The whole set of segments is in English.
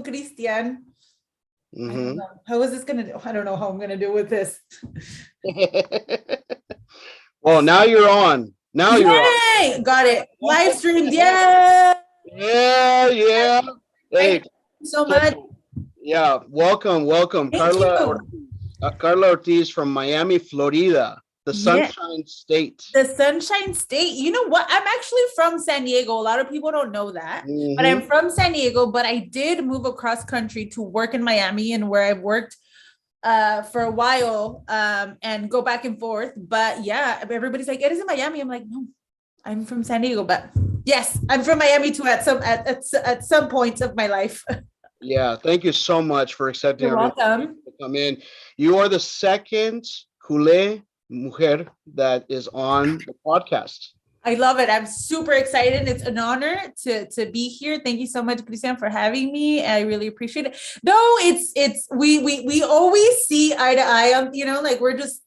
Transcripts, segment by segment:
Christian. Mm-hmm. I don't know. How is this gonna do? I don't know how I'm gonna do with this. Well, now you're on. Now Yay! you're on. Got it. Live streamed. Yeah. Yeah. Hey, Thank you so much. yeah, welcome. Thank you. Karla Ortiz from Miami, Florida, the Yeah. Sunshine State. The Sunshine State. You know what? I'm actually from San Diego. A lot of people don't know that, but I'm from San Diego. But I did move across country to work in Miami, and where I've worked for a while, and go back and forth. But yeah, everybody's like, "It is in Miami." I'm like, no, I'm from San Diego. But yes, I'm from Miami too at some points of my life. Yeah, thank you so much for accepting. You're welcome. To come in. You are the second CULÉ mujer that is on the podcast. I love it. I'm super excited. It's an honor to be here. Thank you so much, Christian, for having me. I really appreciate it. No, we always see eye to eye on, like we're just,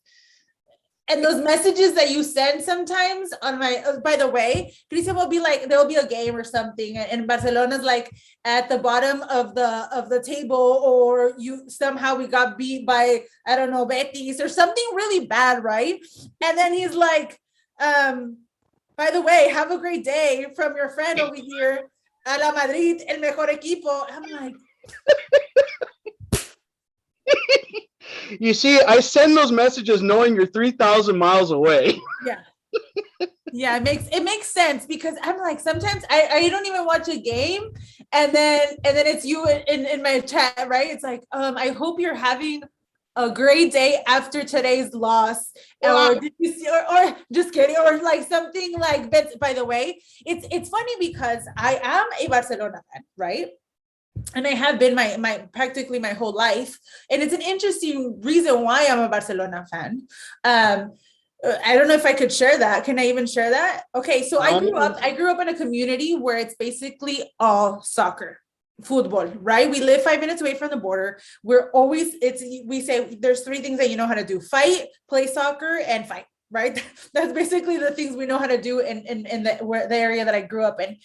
and those messages that you send sometimes on my, by the way, Christian will be like, there'll be a game or something, and Barcelona's like at the bottom of the table, or somehow we got beat by, I don't know, Betis or something really bad, right? And then he's like, by the way, have a great day from your friend over here. A la Madrid, el mejor equipo. I'm like, you see, I send those messages knowing you're 3,000 miles away. Yeah, it makes sense, because I'm like, sometimes I don't even watch a game, and then it's you in my chat, right? It's like, I hope you're having a great day after today's loss, or did you see, or just kidding, or like something like that. By the way, it's funny because I am a Barcelona fan, right? And I have been my practically my whole life, and it's an interesting reason why I'm a Barcelona fan. I don't know if I could share that. Can I even share that? Okay, so I grew up in a community where it's basically all soccer, football, right? We live 5 minutes away from the border. We say there's three things that you know how to do: fight, play soccer, and fight, right? That's basically the things we know how to do in the area that I grew up in.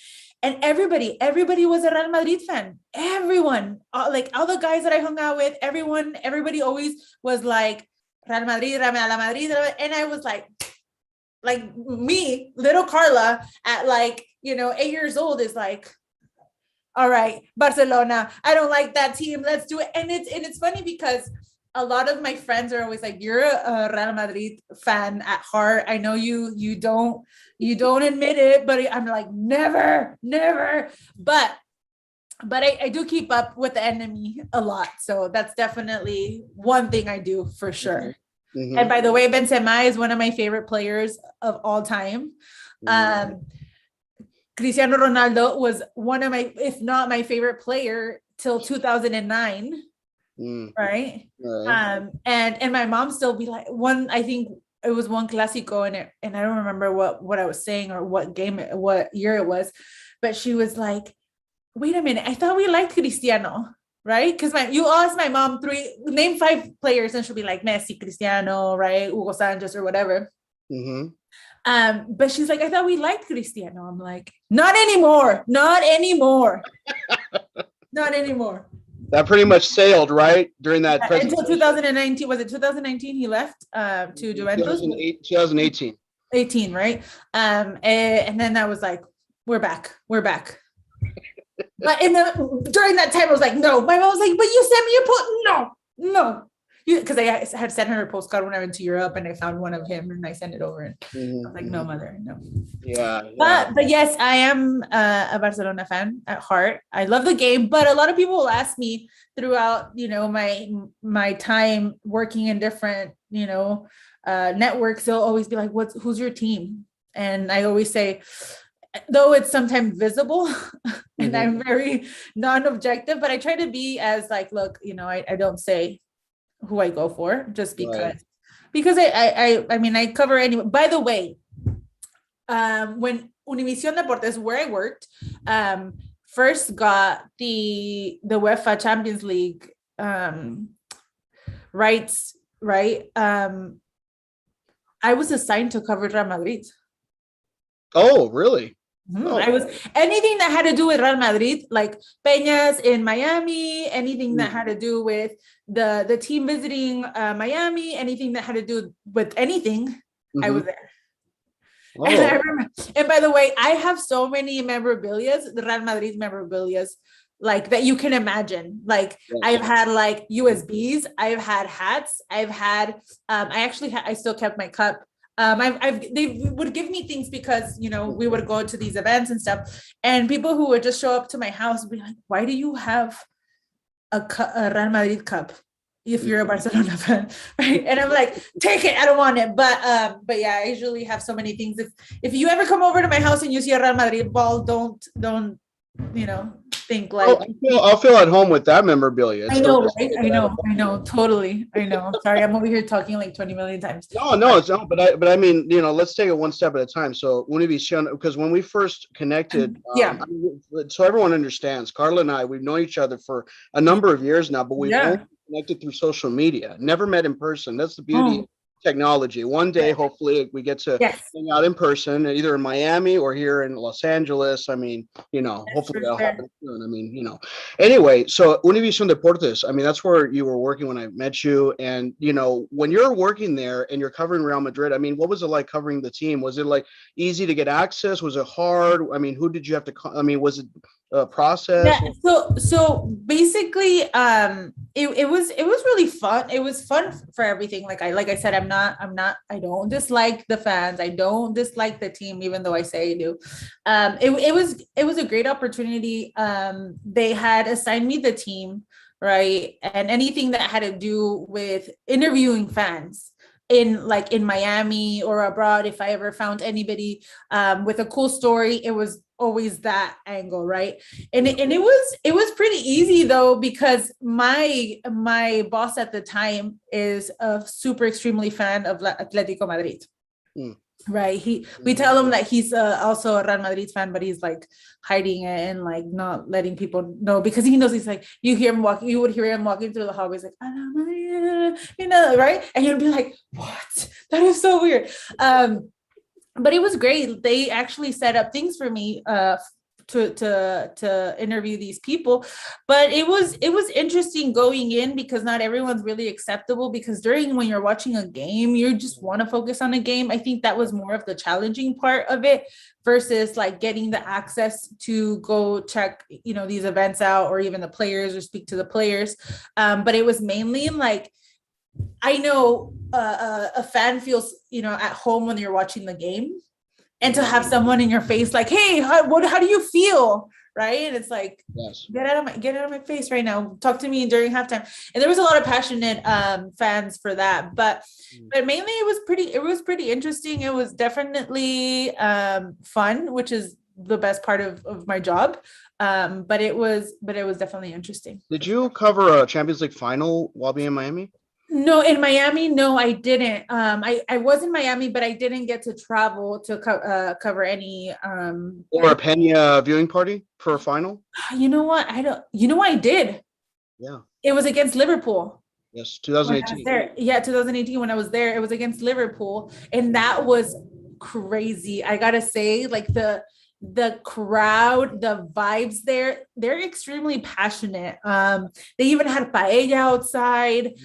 And everybody was a Real Madrid fan. Everyone, like all the guys that I hung out with, everybody always was like, Real Madrid, Real Madrid. And I was like me, little Karla at 8 years old is like, all right, Barcelona, I don't like that team, let's do it. And it's funny because a lot of my friends are always like, you're a Real Madrid fan at heart. I know you don't admit it, but I'm like, never. But I do keep up with the enemy a lot. So that's definitely one thing I do for sure. Mm-hmm. And by the way, Benzema is one of my favorite players of all time. Mm-hmm. Cristiano Ronaldo was one of my, if not my favorite player till 2009. Right. And my mom still be like, I think it was one Clásico, and I don't remember what I was saying or what year it was, but she was like, wait a minute, I thought we liked Cristiano, right? Because you ask my mom name 5 players, and she'll be like Messi, Cristiano, right? Hugo Sanchez or whatever. Mm-hmm. But she's like, I thought we liked Cristiano. I'm like, not anymore. That pretty much sailed, right? During that until 2019. Was it 2019 he left to Juventus? 2018. 18, right? And then I was like, we're back. But during that time, I was like, no. My mom was like, but you sent me a post. No. Because I had sent her a postcard when I went to Europe, and I found one of him, and I sent it over, and I was like, no, mother, no. Yeah. But yes, I am a Barcelona fan at heart. I love the game, but a lot of people will ask me throughout, my time working in different, networks. They'll always be like, who's your team? And I always say, though it's sometimes visible, and I'm very non-objective, but I try to be as like, look, I don't say who I go for, just because I cover anyone. By the way, when Univision Deportes, where I worked, first got the UEFA Champions League rights, right? I was assigned to cover Real Madrid. Oh, really? Oh, I was anything that had to do with Real Madrid, like Peñas in Miami, anything that had to do with the team visiting Miami, anything that had to do with anything, I was there. And I oh, remember, and by the way, I have so many memorabilias, the Real Madrid memorabilias, like that you can imagine. Like yes. I've had like USBs, I've had hats, I've had, I still kept my cup. They would give me things because, you know, we would go to these events and stuff, and people who would just show up to my house would be like, why do you have a Real Madrid cup if you're a Barcelona fan, right? And I'm like, take it, I don't want it. But yeah, I usually have so many things. If you ever come over to my house and you see a Real Madrid ball, don't you know, think like, I'll feel at home with that memorabilia. I know, right? I know, totally. I know. Sorry, I'm over here talking like 20 million times. No, it's not. But I mean, you know, let's take it one step at a time. So Univision, because when we first connected, Yeah. I mean, so everyone understands, Karla and I, we've known each other for a number of years now, but we've only connected through social media, never met in person. That's the beauty of technology. One day, hopefully, we get to hang out in person, either in Miami or here in Los Angeles. I mean, you know, hopefully that'll happen soon. I mean, you know, anyway, so Univision Deportes, I mean, that's where you were working when I met you. And, you know, when you're working there and you're covering Real Madrid, I mean, what was it like covering the team? Was it like easy to get access? Was it hard? I mean, who did you have to, I mean, was it a process? Yeah, so basically it was really fun. It was fun for everything. Like I said, I don't dislike the fans, I don't dislike the team, even though I say I do. It was a great opportunity. They had assigned me the team, right? And anything that had to do with interviewing fans in Miami or abroad, if I ever found anybody with a cool story, it was always that angle, right? And it was pretty easy though, because my boss at the time is a super extremely fan of Atletico Madrid. Right, we tell him that he's also a Real Madrid fan, but he's like hiding it and like not letting people know, because he knows, he's like, you would hear him walking through the hallways like, you know, right? And you'd be like, what? That is so weird. But it was great. They actually set up things for me to interview these people, but it was interesting going in, because not everyone's really acceptable, because when you're watching a game, you just want to focus on a game. I think that was more of the challenging part of it, versus like getting the access to go check, you know, these events out, or even the players, or speak to the players. But it was mainly like, I know a fan feels, you know, at home when you're watching the game, and to have someone in your face like, hey, how do you feel, right? And it's like, get out of my face right now, talk to me during halftime. And there was a lot of passionate fans for that, but mainly it was pretty interesting. It was definitely fun, which is the best part of my job. But it was definitely interesting. Did you cover a Champions League final while being in Miami? No, in Miami, no, I didn't. I was in Miami, but I didn't get to travel to cover any. Or a Peña viewing party for a final? You know what? You know what I did? Yeah. It was against Liverpool. Yes, 2018. Yeah, 2018 when I was there, it was against Liverpool, and that was crazy. I gotta say, like the crowd, the vibes there, they're extremely passionate. They even had paella outside.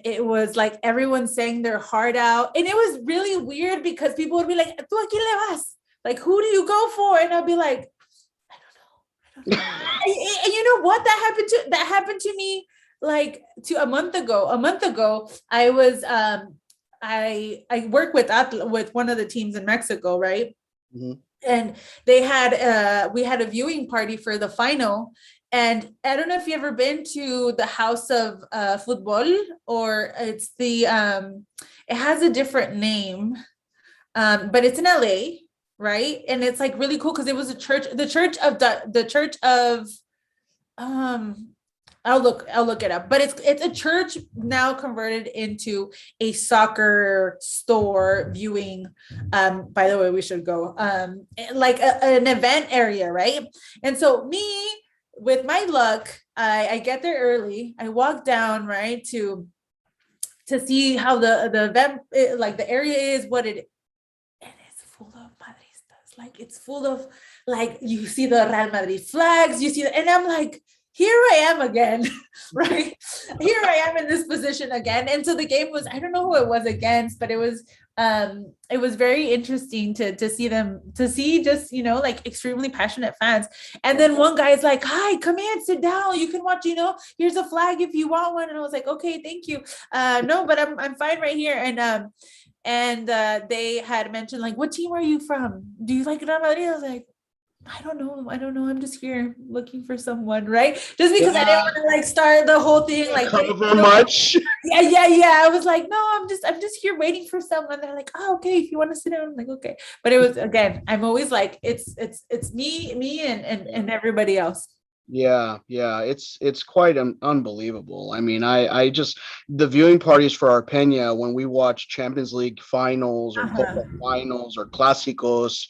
It was like everyone sang their heart out, and it was really weird because people would be like, "Tú a quién le vas?" Like, who do you go for? And I'd be like, I don't know. And you know what? That happened to me like a month ago. I was I work with one of the teams in Mexico, right? And they had we had a viewing party for the final, and I don't know if you've ever been to the House of Football, or it's the it has a different name, but it's in LA, right? And it's like really cool because it was the church of I'll look it up, but it's a church now converted into a soccer store viewing. By the way, we should go. Like an event area, right? And so me, with my luck, I get there early. I walk down, right, to see how the event, like the area is, what it, and it's full of Madristas. like, it's full of, like, you see the Real Madrid flags, you see that, and I'm like, here I am again, right? Here I am in this position again. And so the game was, I don't know who it was against, but it was very interesting to see them, to see just, you know, like extremely passionate fans. And then one guy's like, hi, come in, sit down. You can watch, you know, here's a flag if you want one. And I was like, okay, thank you. No, but I'm fine right here. And they had mentioned, like, what team are you from? Do you like Real Madrid? I was like, I don't know. I'm just here looking for someone, right? Just because I didn't want to like start the whole thing like cover much. Yeah. I was like, no, I'm just here waiting for someone. They're like, oh, okay, if you want to sit down, I'm like, okay. But it was, again, I'm always like, it's me and everybody else. Yeah, it's quite unbelievable. I mean, I just, the viewing parties for our Peña when we watch Champions League finals or Copa finals or Clásicos,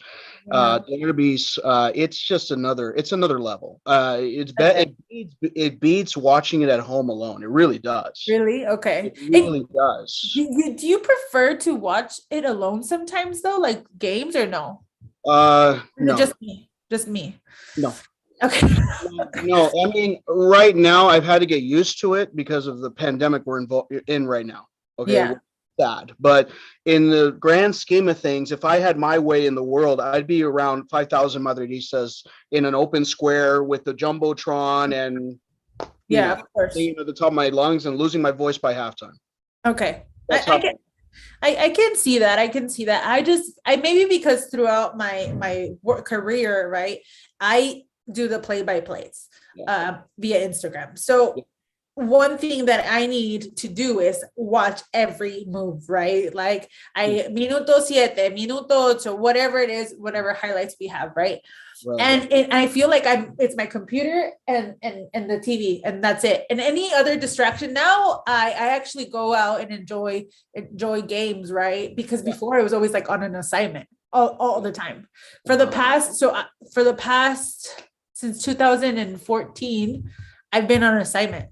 derbies, it's just another level. It beats watching it at home alone. It really does. Really? Okay. It really does. Do you prefer to watch it alone sometimes though, like games, or no? No. Just me. No. Okay. No, I mean, right now I've had to get used to it because of the pandemic we're in right now. Okay. Yeah. Sad. But in the grand scheme of things, if I had my way in the world, I'd be around 5,000 Madridistas in an open square with the Jumbotron and of course, at the top of my lungs and losing my voice by halftime. Okay. I can see that. I maybe because throughout my work career, right, I do the play-by-plays via Instagram. So one thing that I need to do is watch every move, right? Like minuto 7, minuto 8, whatever it is, whatever highlights we have, right? And I feel like it's my computer and the TV, and that's it. And any other distraction now, I actually go out and enjoy games, right? Because before it was always like on an assignment all the time. For the past since 2014, I've been on assignment.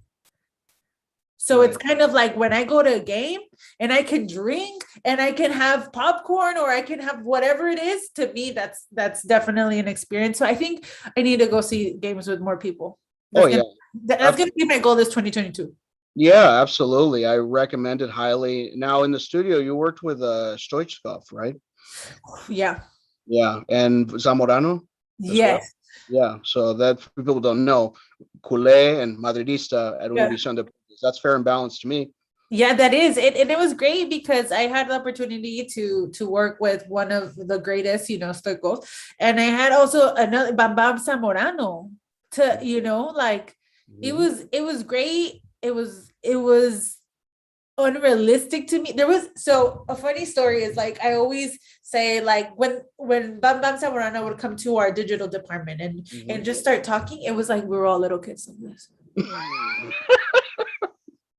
So it's kind of like when I go to a game and I can drink and I can have popcorn or I can have whatever it is, to me, that's definitely an experience. So I think I need to go see games with more people. That's going to be my goal this 2022. Yeah, absolutely. I recommend it highly. Now in the studio, you worked with Stoichkov, right? Yeah. Yeah. And Zamorano? Yes. Well? Yeah. So that people don't know, CULÉ and Madridista at Univision Deportes. That's fair and balanced to me. Yeah, that is it. And it was great because I had the opportunity to work with one of the greatest, Stoicos. And I had also another Bam Zamorano to, like it was great. It was unrealistic to me. So a funny story is, like, I always say, like, when Bam Zamorano would come to our digital department and just start talking, it was like we were all little kids like this.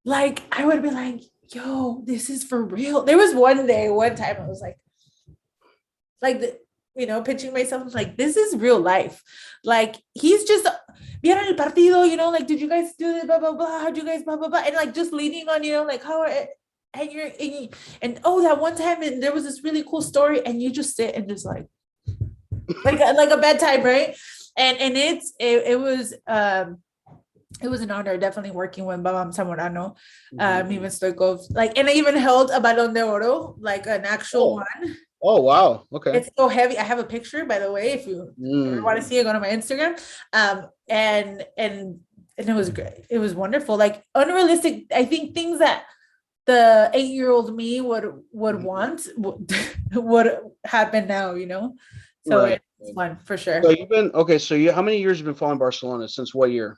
Like, I would be like, yo, this is for real. There was one time I was like, pitching myself, like, this is real life. Like, he's just, vieron el partido, like, did you guys do this, blah, blah, blah, how'd you guys, blah, blah, blah, and like, just leaning on, like, how, and that one time, and there was this really cool story, and you just sit and just like a bedtime, right? And it was an honor, definitely, working with Bam Zamorano, even Stoikov, like, and I even held a Balón de Oro, like an actual one. Oh, wow. Okay. It's so heavy. I have a picture, by the way, if you want to see it, go to my Instagram. And it was great. It was wonderful. Like, unrealistic. I think things that the 8-year-old me would want would happen now, So right. It's fun for sure. So how many years have you been following Barcelona? Since what year?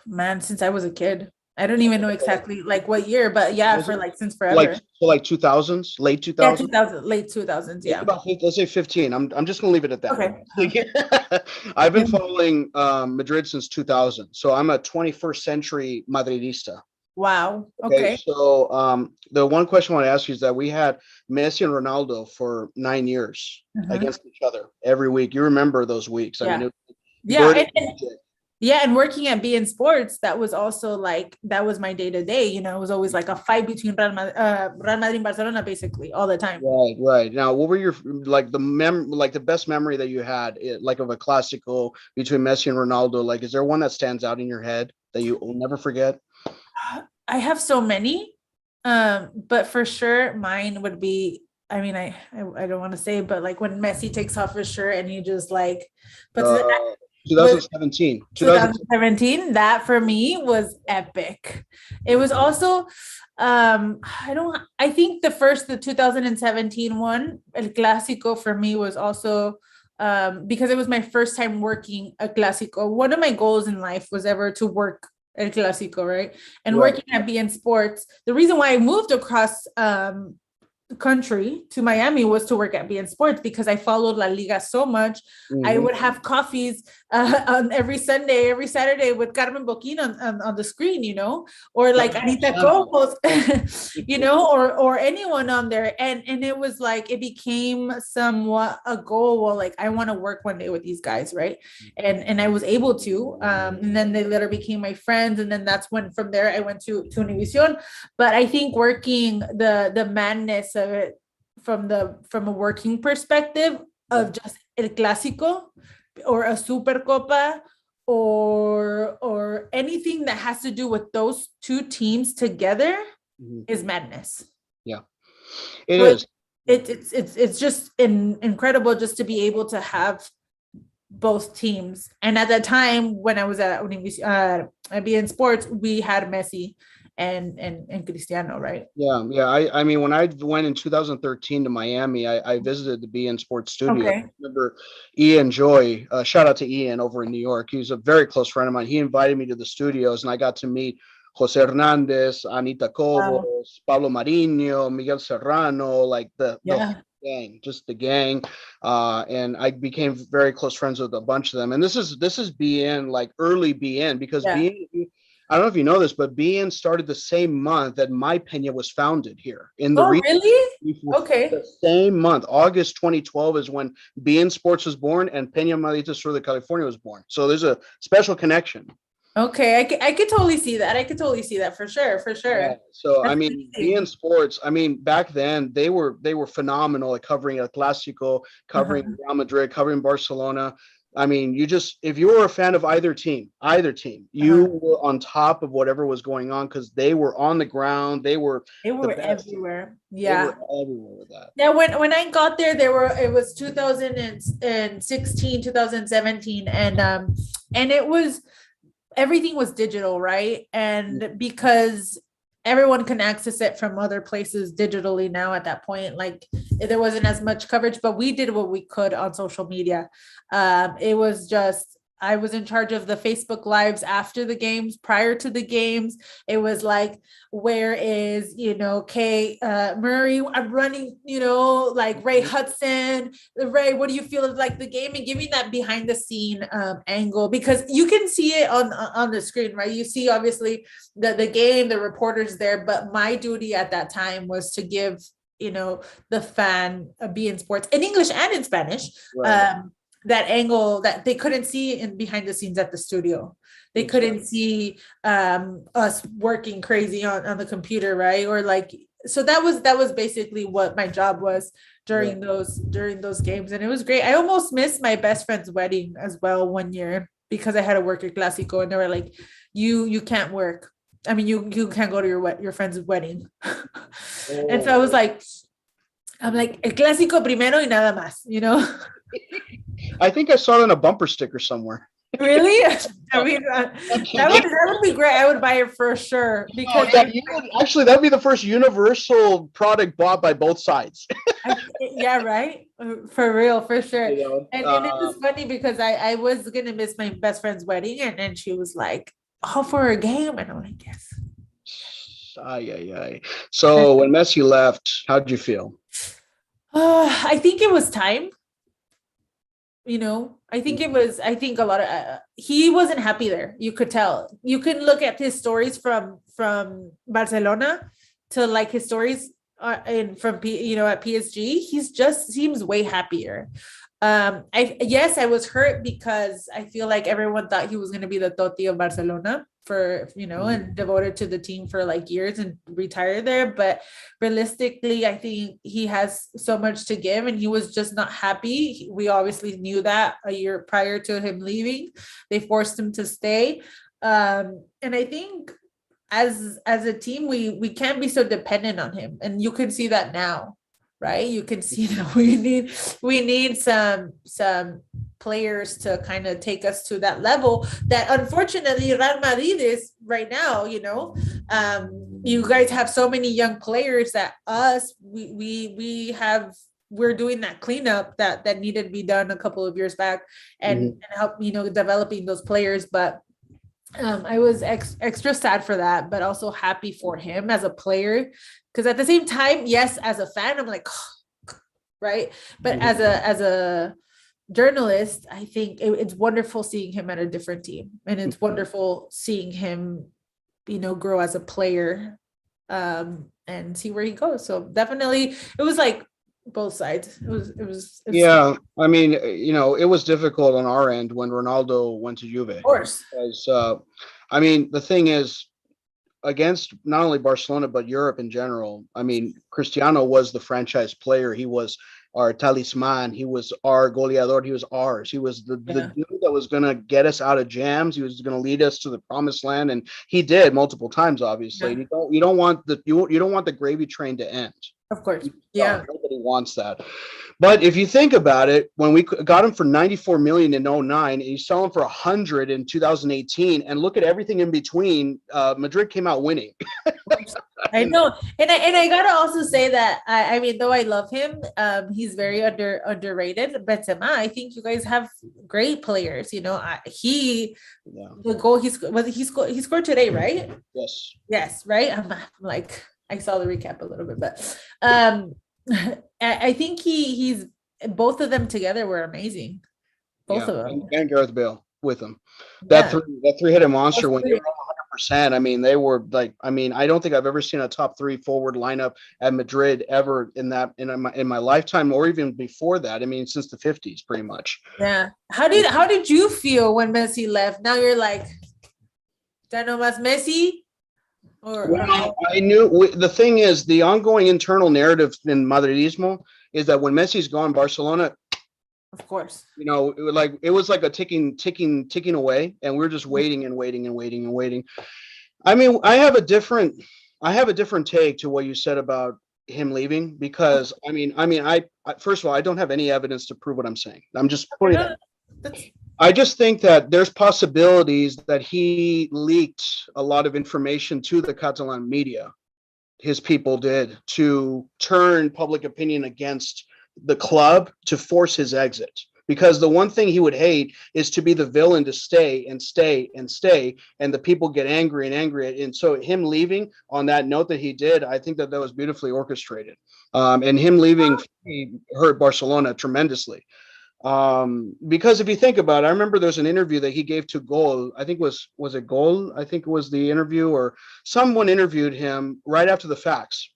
Man, since I was a kid. I don't even know exactly like what year, but yeah, since forever. Like 2000s, late 2000s? Yeah, late 2000s, yeah. Let's say 15. I'm just gonna leave it at that. Okay. I've been following Madrid since 2000, so I'm a 21st century Madridista. Wow. Okay. So the one question I want to ask you is that we had Messi and Ronaldo for 9 years against each other every week. You remember those weeks? Yeah. I mean, Yeah, and working at beIN Sports, that was also like, that was my day to day. You know, it was always like a fight between Real Madrid and Barcelona, basically all the time. Right. Now, what were your like the best memory that you had, like of a Clásico between Messi and Ronaldo? Like, is there one that stands out in your head that you will never forget? I have so many, but for sure, mine would be. I mean, I don't want to say, but like when Messi takes off his shirt and he just like puts it. Uh, With 2017. 2017, that for me was epic. It was also I think the 2017 one, El Clásico, for me was also because it was my first time working a Clásico. One of my goals in life was ever to work El Clásico, right? And Right. working at beIN Sports, the reason why I moved across country to Miami was to work at beIN Sports because I followed La Liga so much. I would have coffees on every Sunday, every Saturday with Carmen Boquín on the screen, you know, or like Anita Cobos, you know, or anyone on there. And it was like, it became somewhat a goal. Well, like I want to work one day with these guys, right? And I was able to. And then they later became my friends. And then that's when from there I went to Univision. But I think working the madness of it from a working perspective of just El Clásico or a Supercopa or anything that has to do with those two teams together is madness. Yeah, it is. It's just incredible just to be able to have both teams. And at that time when I was at beIN Sports, we had Messi and Cristiano, right? Yeah. I mean, when I went in 2013 to Miami, I visited the beIN Sports studio. Okay. I remember Ian Joy, shout out to Ian over in New York. He was a very close friend of mine. He invited me to the studios and I got to meet Jose Hernandez, Anita Cobos, Pablo Mariño, Miguel Serrano, like the gang, just the gang. And I became very close friends with a bunch of them. And this is beIN, like early beIN, because beIN, I don't know if you know this, but beIN started the same month that My Peña was founded here in the region. Really? Okay. The same month, August 2012 is when beIN Sports was born and Peña Madrid Sur de California was born. So there's a special connection. Okay, I could totally see that. I could totally see that for sure. Yeah. So that's amazing. beIN Sports, I mean, back then they were phenomenal at covering El Clásico, covering Real Madrid, covering Barcelona. I mean, if you were a fan of either team, you were on top of whatever was going on because they were on the ground. They were everywhere. Yeah. They were everywhere with that. Yeah. When I got there, it was 2016, 2017. And it was, everything was digital, right? And because everyone can access it from other places digitally now at that point, like there wasn't as much coverage, but we did what we could on social media. It was just, I was in charge of the Facebook lives after the games, prior to the games. It was like, where is, Kay Murray, I'm running, like Ray Hudson, Ray, what do you feel of like the game, and giving that behind the scene angle, because you can see it on the screen, right? You see obviously the game, the reporters there, but my duty at that time was to give, the fan beIN Sports in English and in Spanish, right. That angle that they couldn't see in behind the scenes at the studio. They couldn't see us working crazy on the computer, right? Or like, so that was basically what my job was during those games. And it was great. I almost missed my best friend's wedding as well one year because I had to work at Clásico, and they were like, you can't work. I mean, you can't go to your friend's wedding. And so I was like, I'm like, El Clásico primero y nada más, I think I saw it on a bumper sticker somewhere. Really? I mean, that would be great. I would buy it for sure, because actually that would be the first universal product bought by both sides. Yeah, right. For real, for sure. And it was funny because I was gonna miss my best friend's wedding, and then she was like, "Oh, for a game," and I'm like, "Yes." So when Messi left, how did you feel? I think it was time. I think a lot of, he wasn't happy there. You could tell. You can look at his stories from Barcelona to like his stories from at PSG. He's just seems way happier. I was hurt because I feel like everyone thought he was going to be the Totti of Barcelona for, and devoted to the team for like years and retire there. But realistically, I think he has so much to give, and he was just not happy. We obviously knew that a year prior to him leaving. They forced him to stay. And I think as a team, we can't be so dependent on him. And you can see that now. Right, you can see that we need some players to kind of take us to that level that unfortunately Real Madrid is right now. You guys have so many young players that we're doing that cleanup that needed to be done a couple of years back and help developing those players. But I was extra sad for that, but also happy for him as a player. Because at the same time, yes, as a fan, I'm like, right. But as a journalist, I think it's wonderful seeing him at a different team, and it's wonderful seeing him, grow as a player, and see where he goes. So definitely, it was like both sides. It was. Yeah, I mean, it was difficult on our end when Ronaldo went to Juve. Of course. Because, I mean, the thing is, against not only Barcelona but Europe in general, I mean, Cristiano was the franchise player. He was our talisman. He was our goleador. He was ours. He was the dude that was going to get us out of jams. He was going to lead us to the promised land, and he did multiple times. Obviously, you don't want the gravy train to end. Of course, yeah. Nobody wants that. But if you think about it, when we got him for 94 million in 2009, and you sell him for 100 in 2018, and look at everything in between, Madrid came out winning. I know, and I gotta also say that I mean, though I love him, he's very underrated. Benzema, I think you guys have great players. The goal he scored today, right? Yes, right. I'm like, I saw the recap a little bit, but I think he's both of them together were amazing. Both of them. And Gareth Bale with him. That three-headed monster when you're 100%. I mean, they were like, I don't think I've ever seen a top three forward lineup at Madrid ever in my lifetime, or even before that. I mean, since the 50s, pretty much. Yeah. How did you feel when Messi left? Now you're like, ya no más Messi? Well, I knew the thing is, the ongoing internal narrative in Madridismo is that when Messi's gone, Barcelona, of course, it was like a ticking away, and we're just waiting and waiting and waiting and waiting. I mean, I have a different take to what you said about him leaving, because I first of all, I don't have any evidence to prove what I'm saying. I'm just putting it. I just think that there's possibilities that he leaked a lot of information to the Catalan media. His people did, to turn public opinion against the club, to force his exit. Because the one thing he would hate is to be the villain, to stay and stay and stay, and the people get angry and angry. And so him leaving on that note that he did, I think that was beautifully orchestrated. And him leaving hurt Barcelona tremendously. Because if you think about it, I remember there's an interview that he gave to Gol. I think was it Gol? I think it was the interview, or someone interviewed him right after the facts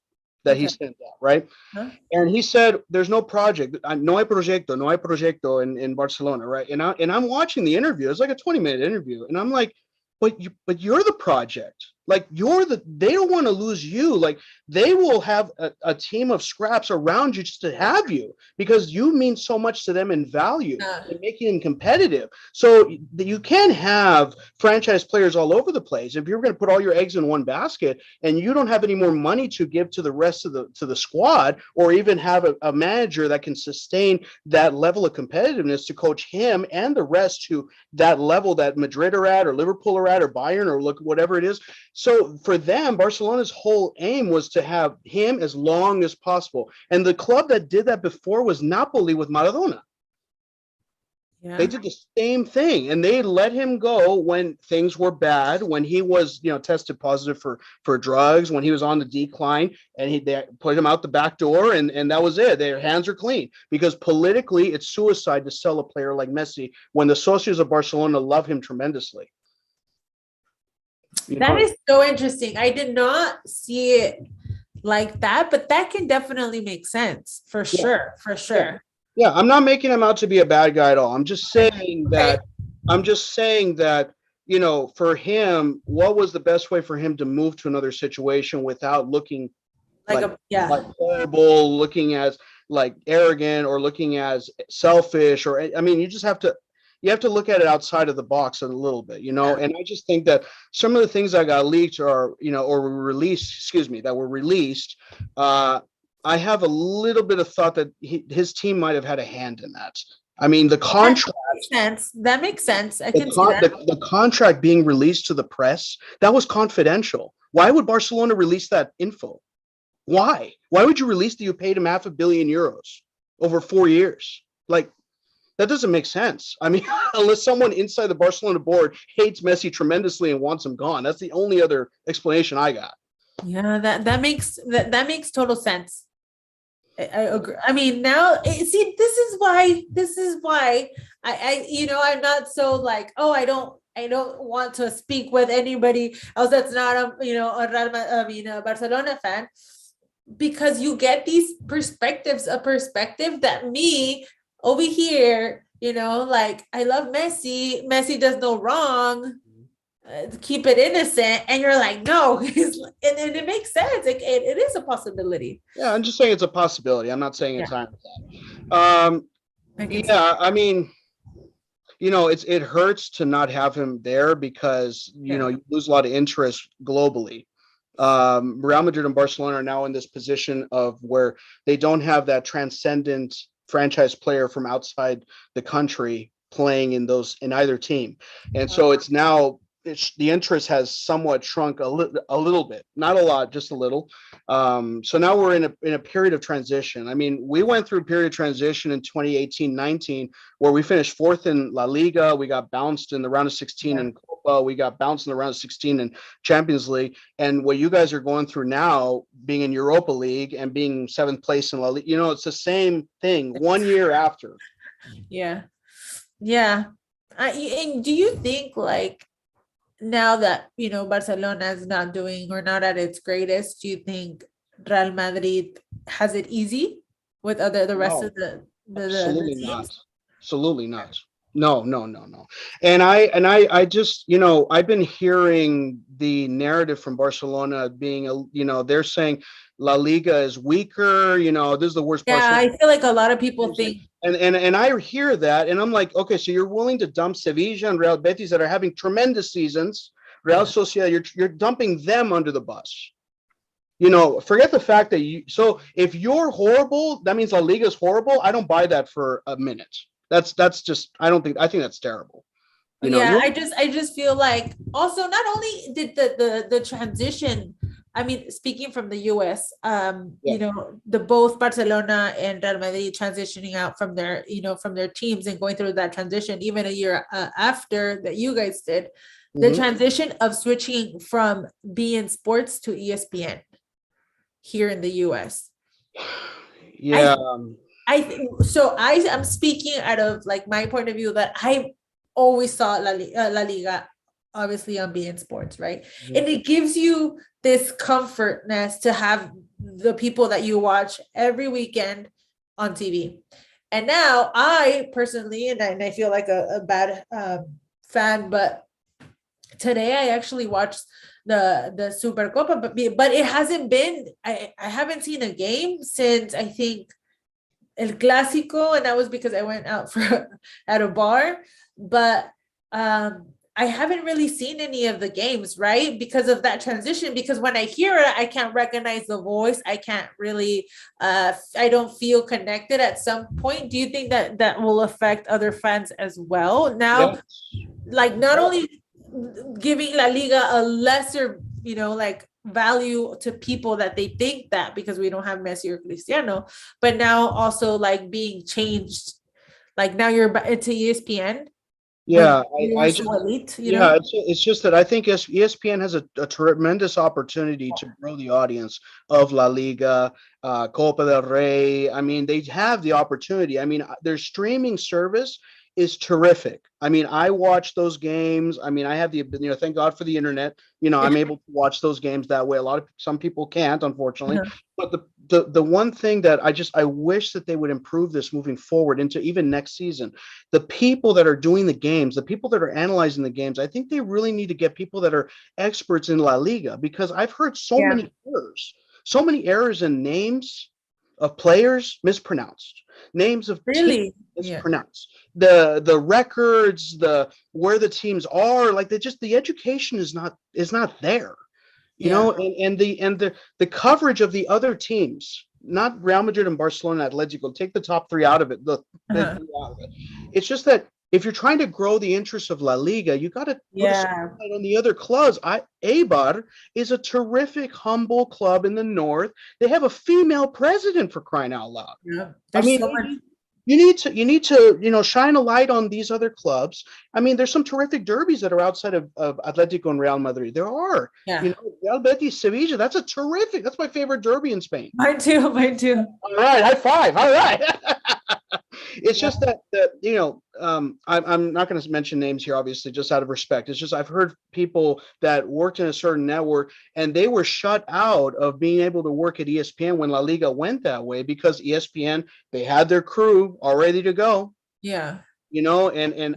that he sent out, right? Huh? And he said, "There's no project, no hay proyecto in Barcelona," right? And I'm watching the interview. It's like a 20-minute interview, and I'm like, but you're the project. Like, they don't want to lose you. Like, they will have a team of scraps around you just to have you, because you mean so much to them in value and making them competitive. So you can't have franchise players all over the place. If you're going to put all your eggs in one basket and you don't have any more money to give to the rest of the squad, or even have a manager that can sustain that level of competitiveness to coach him and the rest to that level that Madrid are at, or Liverpool are at, or Bayern, or whatever it is. So for them, Barcelona's whole aim was to have him as long as possible. And the club that did that before was Napoli with Maradona. Yeah. They did the same thing, and they let him go when things were bad, when he was, tested positive for drugs, when he was on the decline, and they put him out the back door, and that was it. Their hands are clean, because politically it's suicide to sell a player like Messi when the socios of Barcelona love him tremendously. That is so interesting. I did not see it like that, but that can definitely make sense for sure. Yeah, I'm not making him out to be a bad guy at all. I'm just saying Okay. that for him, what was the best way for him to move to another situation without looking Like like a yeah. horrible, looking as like arrogant or looking as selfish, or I mean, you have to look at it outside of the box a little bit, Yeah. and I just think that some of the things that got leaked or were released, that were released, I have a little bit of thought that his team might have had a hand in that. I mean, the contract, That makes sense. That makes sense. I the, can see con- that. the contract being released to the press, that was confidential. Why would Barcelona release that info? Why? Why would you release that you paid him €500 million over 4 years? Like, that doesn't make sense. I mean, unless someone inside the Barcelona board hates Messi tremendously and wants him gone. That's the only other explanation I got. Yeah, that makes total sense. I agree. I mean, now see, this is why I'm not so like, oh, I don't want to speak with anybody else that's not a Barcelona fan, because you get these a perspective that me over here, like, I love Messi. Messi does no wrong. Keep it innocent, and you're like, no, and it makes sense. It is a possibility. Yeah, I'm just saying it's a possibility. I'm not saying it's Yeah. 100%. I can see. Yeah, I mean, it hurts to not have him there because Yeah. you lose a lot of interest globally. Real Madrid and Barcelona are now in this position of where they don't have that transcendent franchise player from outside the country playing in either team, and so the interest has somewhat shrunk a little bit, not a lot, just a little. So now we're in a period of transition. I mean, we went through a period of transition in 2018-19 where we finished fourth in La Liga. We got bounced in the round of 16 in Copa. We got bounced in the round of 16 in Champions League. And what you guys are going through now, being in Europa League and being seventh place in La Liga, it's the same thing 1 year after. Yeah. Yeah. And do you think, like, now that Barcelona is not doing, or not at its greatest, do you think Real Madrid has it easy with the rest of No, the absolutely not. teams? Absolutely not. No, no, no, no. And I just, I've been hearing the narrative from Barcelona being, they're saying La Liga is weaker. This is the worst Yeah, Barcelona. I feel like a lot of people think. And I hear that, and I'm like, okay, so you're willing to dump Sevilla and Real Betis that are having tremendous seasons. Real Sociedad, you're dumping them under the bus. Forget the fact that so if you're horrible, that means La Liga is horrible. I don't buy that for a minute. That's just, I think that's terrible. Yeah, I just feel like, also, not only did the transition, I mean, speaking from the US, the both Barcelona and Real Madrid transitioning out from their teams and going through that transition, even a year after that you guys did, the transition of switching from beIN Sports to ESPN here in the US. Yeah. I'm speaking out of, like, my point of view, that I always saw La Liga obviously on beIN Sports, right? And it gives you this comfortness to have the people that you watch every weekend on TV. And now I personally, and I feel like a bad fan, but today I actually watched the Supercopa, but it hasn't been, I haven't seen a game since, I think, El Clásico, and that was because I went out at a bar. But I haven't really seen any of the games, right? Because of that transition. Because when I hear it, I can't recognize the voice. I can't really, I don't feel connected at some point. Do you think that will affect other fans as well? Now, like, not only giving La Liga a lesser, like, value to people that they think that because we don't have Messi or Cristiano, but now also, like, being changed, like, now you're into ESPN. Yeah, it's just that I think ESPN has a tremendous opportunity to grow the audience of La Liga, Copa del Rey. I mean, they have the opportunity. I mean, their streaming service is terrific. I mean, I watch those games. I mean, I have the, thank God for the internet. I'm able to watch those games that way. Some people can't, unfortunately. But the one thing that I wish that they would improve this moving forward into even next season. The people that are doing the games, the people that are analyzing the games, I think they really need to get people that are experts in La Liga, because I've heard so many errors in names of players mispronounced, names of teams mispronounced, the records, where the teams are, like the education is not there, and the coverage of the other teams, not Real Madrid and Barcelona, Atletico, take the top three out of it. It's just that if you're trying to grow the interest of La Liga, you got to put a spotlight on the other clubs. Eibar is a terrific, humble club in the north. They have a female president, for crying out loud. Yeah, I mean, you need to shine a light on these other clubs. I mean, there's some terrific derbies that are outside of Atletico and Real Madrid. There are. Real Betis, Sevilla. That's my favorite derby in Spain. Mine too. All right, high five. All right. It's just that I'm not going to mention names here, obviously, just out of respect. It's just I've heard people that worked in a certain network and they were shut out of being able to work at ESPN when La Liga went that way, because ESPN, they had their crew all ready to go. Yeah. And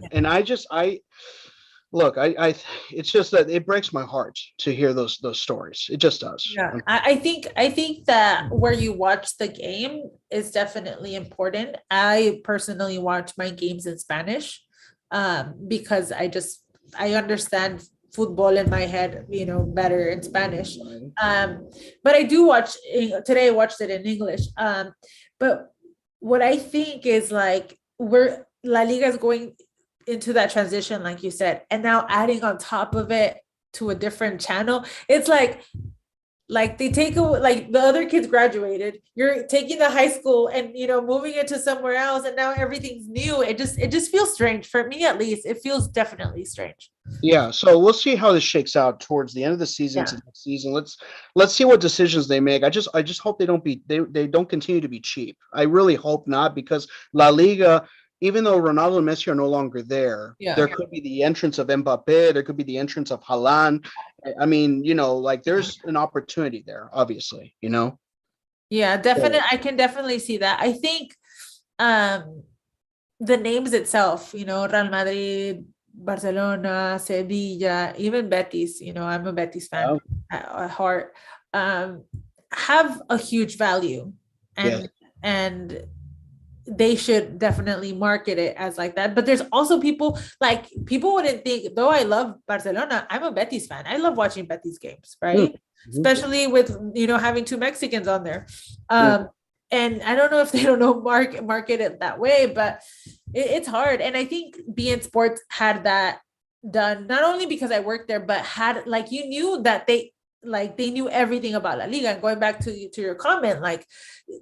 look, it's just that it breaks my heart to hear those stories. It just does. Yeah, I think that where you watch the game is definitely important. I personally watch my games in Spanish, because I understand football in my head, better in Spanish. But I do watch today. I watched it in English. But what I think is, like, where La Liga is going into that transition, like you said, and now adding on top of it to a different channel, it's like they take away, like, the other kids graduated, you're taking the high school and moving it to somewhere else, and now everything's new. It just feels strange for me, at least. It feels definitely strange. Yeah, so we'll see how this shakes out towards the end of the season to next season. Let's see what decisions they make. I just hope they don't continue to be cheap. I really hope not, because La Liga, even though Ronaldo and Messi are no longer there, there could be the entrance of Mbappé, there could be the entrance of Haaland. I mean, there's an opportunity there, obviously, Yeah, definitely. I can definitely see that. I think the names itself, Real Madrid, Barcelona, Sevilla, even Betis, I'm a Betis fan at heart, have a huge value, and they should definitely market it as like that. But there's also people wouldn't think, though I love Barcelona, I'm a Betis fan. I love watching Betis games, right? Especially with, having two Mexicans on there. And I don't know if they don't know market it that way, but it's hard. And I think beIN Sports had that done, not only because I worked there, but had, like, you knew that they knew everything about La Liga. And going back to your comment, like,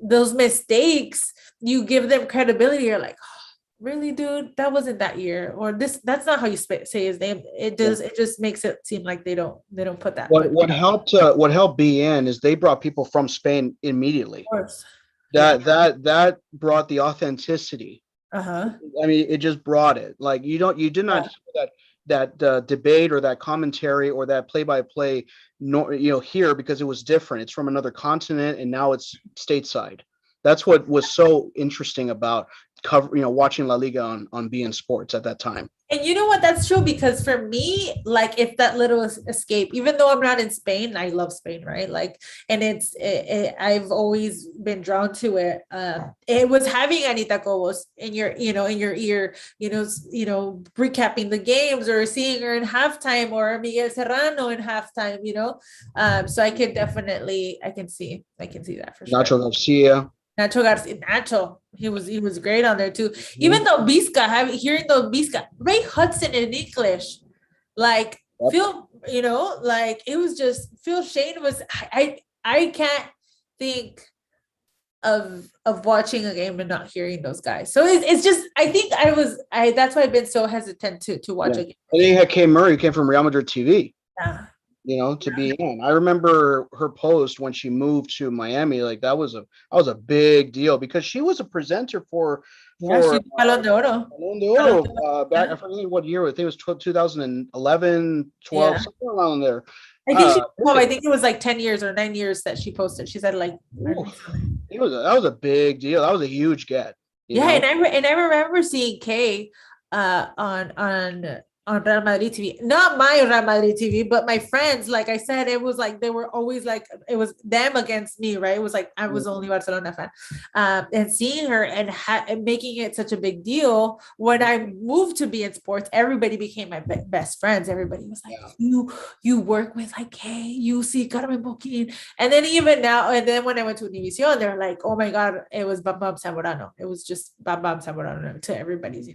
those mistakes, you give them credibility. You're like, oh, really, dude, that wasn't that year, or that's not how you say his name. It just makes it seem like they don't put that. What helped beIN is they brought people from Spain immediately. Of course. That brought the authenticity. I mean, it just brought it. Like, you did not that debate or that commentary or that play-by-play here, because it was different. It's from another continent, and now it's stateside. That's what was so interesting about watching La Liga on beIN Sports at that time. And you know what? That's true, because for me, like, if that little escape, even though I'm not in Spain, I love Spain, right? Like, and I've always been drawn to it. It was having Anita Cobos in your ear, recapping the games, or seeing her in halftime, or Miguel Serrano in halftime, so I can see that for sure. Nacho, he was great on there too. Even though hearing Ray Hudson in English, like, Phil, like, it was just Phil Shane was. I can't think of watching a game and not hearing those guys. So it's just, I think that's why I've been so hesitant to watch a game. And then you had Kay Murray, who came from Real Madrid TV. Yeah. to be in. I remember her post when she moved to Miami. Like that was a big deal because she was a presenter for Yeah, she's Balón de Oro. Balón de Oro back. I forget what year. I think it was 2011, 12, Yeah. somewhere around there. I think it was like 10 years or 9 years that she posted. She said like, that was a big deal. That was a huge get. Yeah, and I remember seeing Kay on Real Madrid TV, not my Real Madrid TV, but my friends. Like I said, it was like they were always like it was them against me, right? It was like I was only Barcelona fan, and seeing her and making it such a big deal. When I moved to beIN Sports, everybody became my best friends. Everybody was like, you work with like Kay, you see Carmen Boquín, and then even now, and then when I went to Univision, they're like, oh my god, it was Bam Bam Zamorano. It was just Bam Bam Zamorano to everybody's,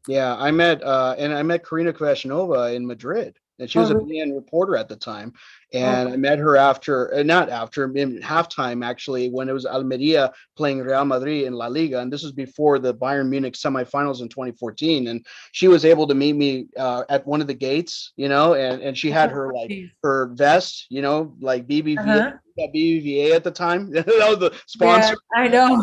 Yeah, I met Karina Kvashnova in Madrid, and she was a beIN reporter at the time. And I met her not after, in halftime actually, when it was Almeria playing Real Madrid in La Liga, and this was before the Bayern Munich semifinals in 2014. And she was able to meet me at one of the gates, and she had her vest, like BBVA at the time. That was the sponsor. Yeah, I know.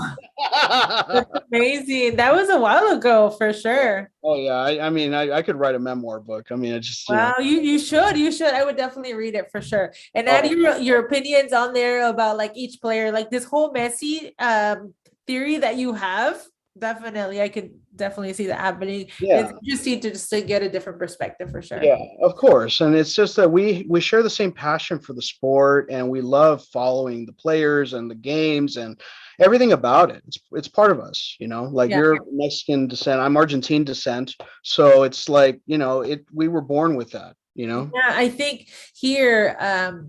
That's amazing. That was a while ago for sure. Oh yeah, I mean, I could write a memoir book. I mean, it's just you should. I would definitely read it for sure. And add your opinions on there about like each player, like this whole Messi theory that you have. Definitely, I could definitely see that happening. Yeah, it's interesting to get a different perspective for sure. Yeah, of course. And it's just that we share the same passion for the sport, and we love following the players and the games and everything about it. It's part of us, like you're Mexican descent, I'm Argentine descent, so it's like we were born with that. Yeah, I think here,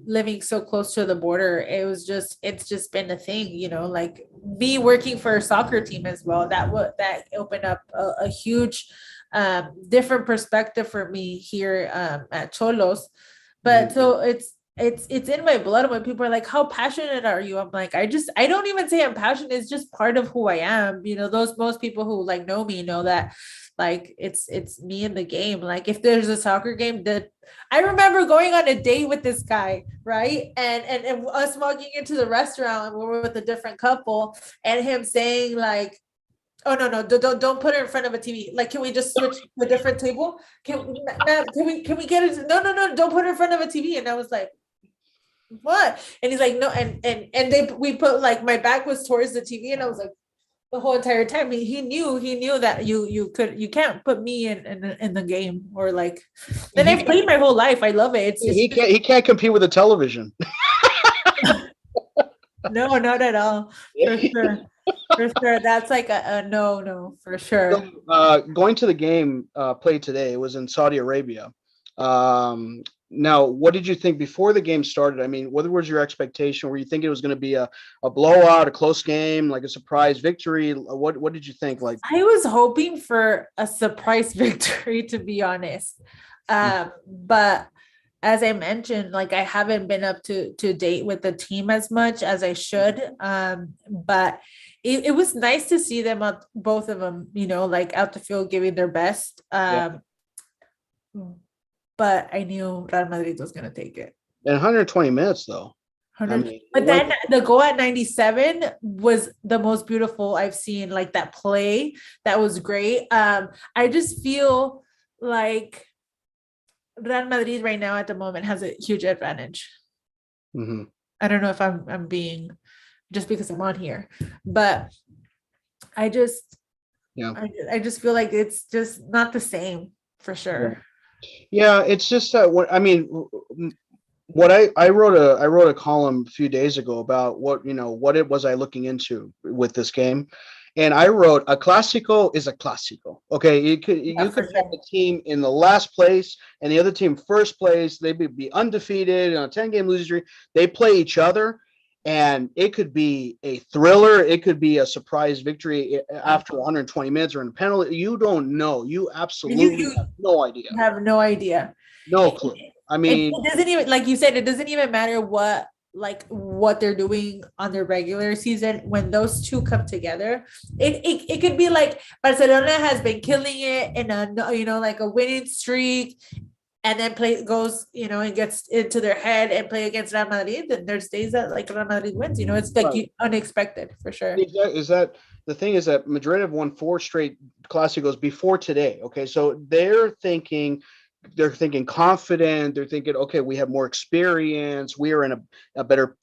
living so close to the border, it's just been a thing, like me working for a soccer team as well. That opened up a huge, different perspective for me here at Cholos. But so it's in my blood. When people are like, how passionate are you? I'm like, I don't even say I'm passionate. It's just part of who I am. Most people who like know me know that like it's me in the game. Like if there's a soccer game, that I remember going on a date with this guy, right? And us walking into the restaurant, and we were with a different couple, and him saying like, oh no, don't put it in front of a TV. Like, can we just switch to a different table? Can we get it? No, don't put it in front of a TV. And I was like, what? And he's like, no, and we put like my back was towards the TV, and I was like, the whole entire time he knew that you can't put me in the game, or like, then I've played my whole life. I love it. He can't compete with a television. No, not at all. For sure. That's like a no for sure. So, going to the game played today, it was in Saudi Arabia. Now, what did you think before the game started? I mean, what was your expectation? Were you thinking it was going to be a blowout, a close game, like a surprise victory? What did you think? Like, I was hoping for a surprise victory, to be honest. But as I mentioned, like I haven't been up to date with the team as much as I should. But it was nice to see them, both of them, like out the field giving their best. But I knew Real Madrid was going to take it. In 120 minutes, though. But then the goal at 97 was the most beautiful I've seen. Like that play, that was great. I just feel like Real Madrid right now at the moment has a huge advantage. Mm-hmm. I don't know if I'm being just because I'm on here, but I just feel like it's just not the same for sure. Yeah, it's just that what I wrote a column a few days ago about what it was I looking into with this game. And I wrote, a Clásico is a Clásico. Okay, you could have the team in the last place and the other team first place. They would be undefeated on a 10-game losing streak. They play each other, and it could be a thriller. It could be a surprise victory after 120 minutes or in a penalty. You don't know. You absolutely have no idea. Have no idea. No clue. I mean, it doesn't even, like you said, it doesn't even matter what they're doing on their regular season. When those two come together, it could be like Barcelona has been killing it in a like a winning streak, and then goes, and gets into their head and play against Real Madrid, then there's days that like Real Madrid wins. It's like unexpected for sure. Is that the thing? Is that Madrid have won 4 straight Clásicos before today? Okay, so they're thinking confident. They're thinking, okay, we have more experience. We are in a better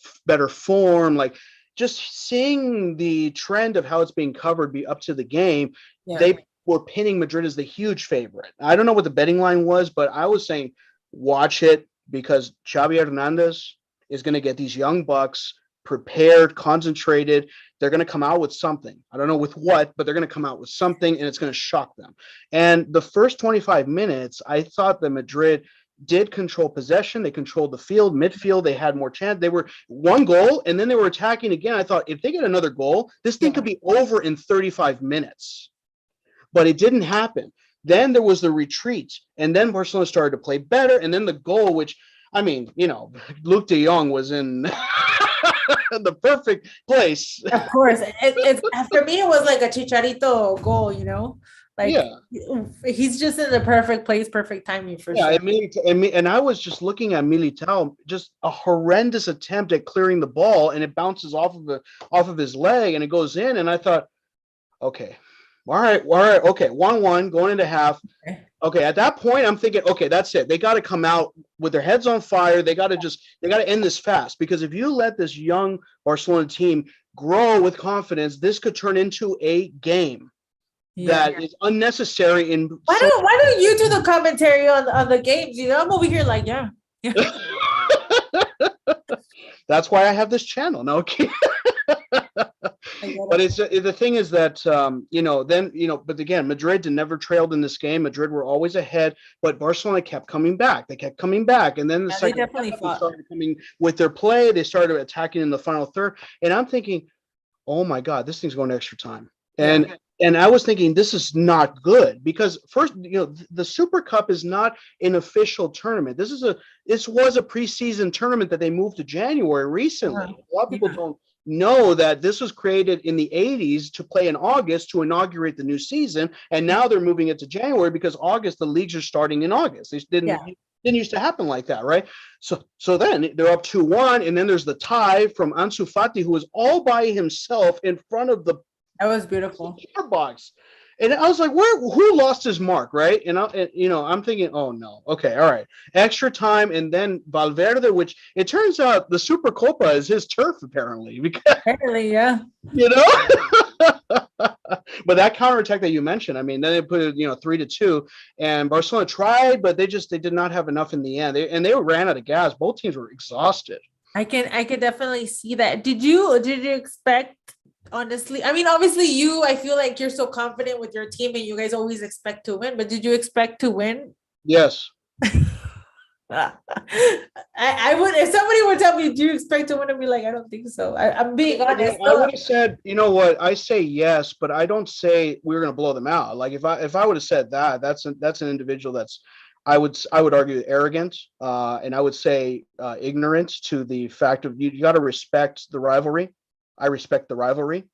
form. Like, just seeing the trend of how it's being covered be up to the game, they were pinning Madrid as the huge favorite. I don't know what the betting line was, but I was saying, watch it, because Xavi Hernandez is going to get these young bucks prepared, concentrated. They're going to come out with something. I don't know with what, but they're going to come out with something, and it's going to shock them. And the first 25 minutes, I thought that Madrid did control possession. They controlled the field, midfield. They had more chance. They were 1 goal, and then they were attacking again. I thought, if they get another goal, this thing could be over in 35 minutes. But it didn't happen. Then there was the retreat, and then Barcelona started to play better, and then the goal, which, I mean, Luke de Jong was in the perfect place. Of course. It's for me, it was like a Chicharito goal, he's just in the perfect place, perfect timing for sure. And I was just looking at Militao, just a horrendous attempt at clearing the ball, and it bounces off of his leg, and it goes in, and I thought, okay. All right. Okay. 1-1 going into half. Okay. At that point, I'm thinking, okay, that's it. They got to come out with their heads on fire. They got to end this fast, because if you let this young Barcelona team grow with confidence, this could turn into a game that is unnecessary. Why don't you do the commentary on the games? I'm over here like, yeah. That's why I have this channel. No, okay. But the thing is that but again, Madrid never trailed in this game. Madrid were always ahead, but Barcelona kept coming back. They kept coming back, and then they definitely started coming with their play. They started attacking in the final third, and I'm thinking, oh my God, this thing's going to extra time. And I was thinking, this is not good, because first, the Super Cup is not an official tournament. This was a preseason tournament that they moved to January recently. A lot of people don't know that this was created in the 80s to play in August to inaugurate the new season, and now they're moving it to January because August, the leagues are starting in August. They didn't used to happen like that, right? So then they're up 2-1, and then there's the tie from Ansu Fati, who was all by himself in front of the that was beautiful box. And I was like, who lost his mark, right? And I'm thinking, oh no, okay, all right, extra time, and then Valverde, which it turns out the Supercopa is his turf apparently. Apparently, yeah. But that counterattack that you mentioned, I mean, then they put it 3-2, and Barcelona tried, but they did not have enough in the end. They ran out of gas. Both teams were exhausted. I can definitely see that. Did you expect? Honestly, I mean, obviously I feel like you're so confident with your team and you guys always expect to win, but did you expect to win? Yes. I would, if somebody would tell me, do you expect to win? I'd be like, I don't think so. I'm being honest. I would have said, you know what? I say yes, but I don't say we're going to blow them out. Like if I would have said that, that's an individual that's, I would argue arrogant, and I would say ignorant to the fact of you got to respect the rivalry. I respect the rivalry.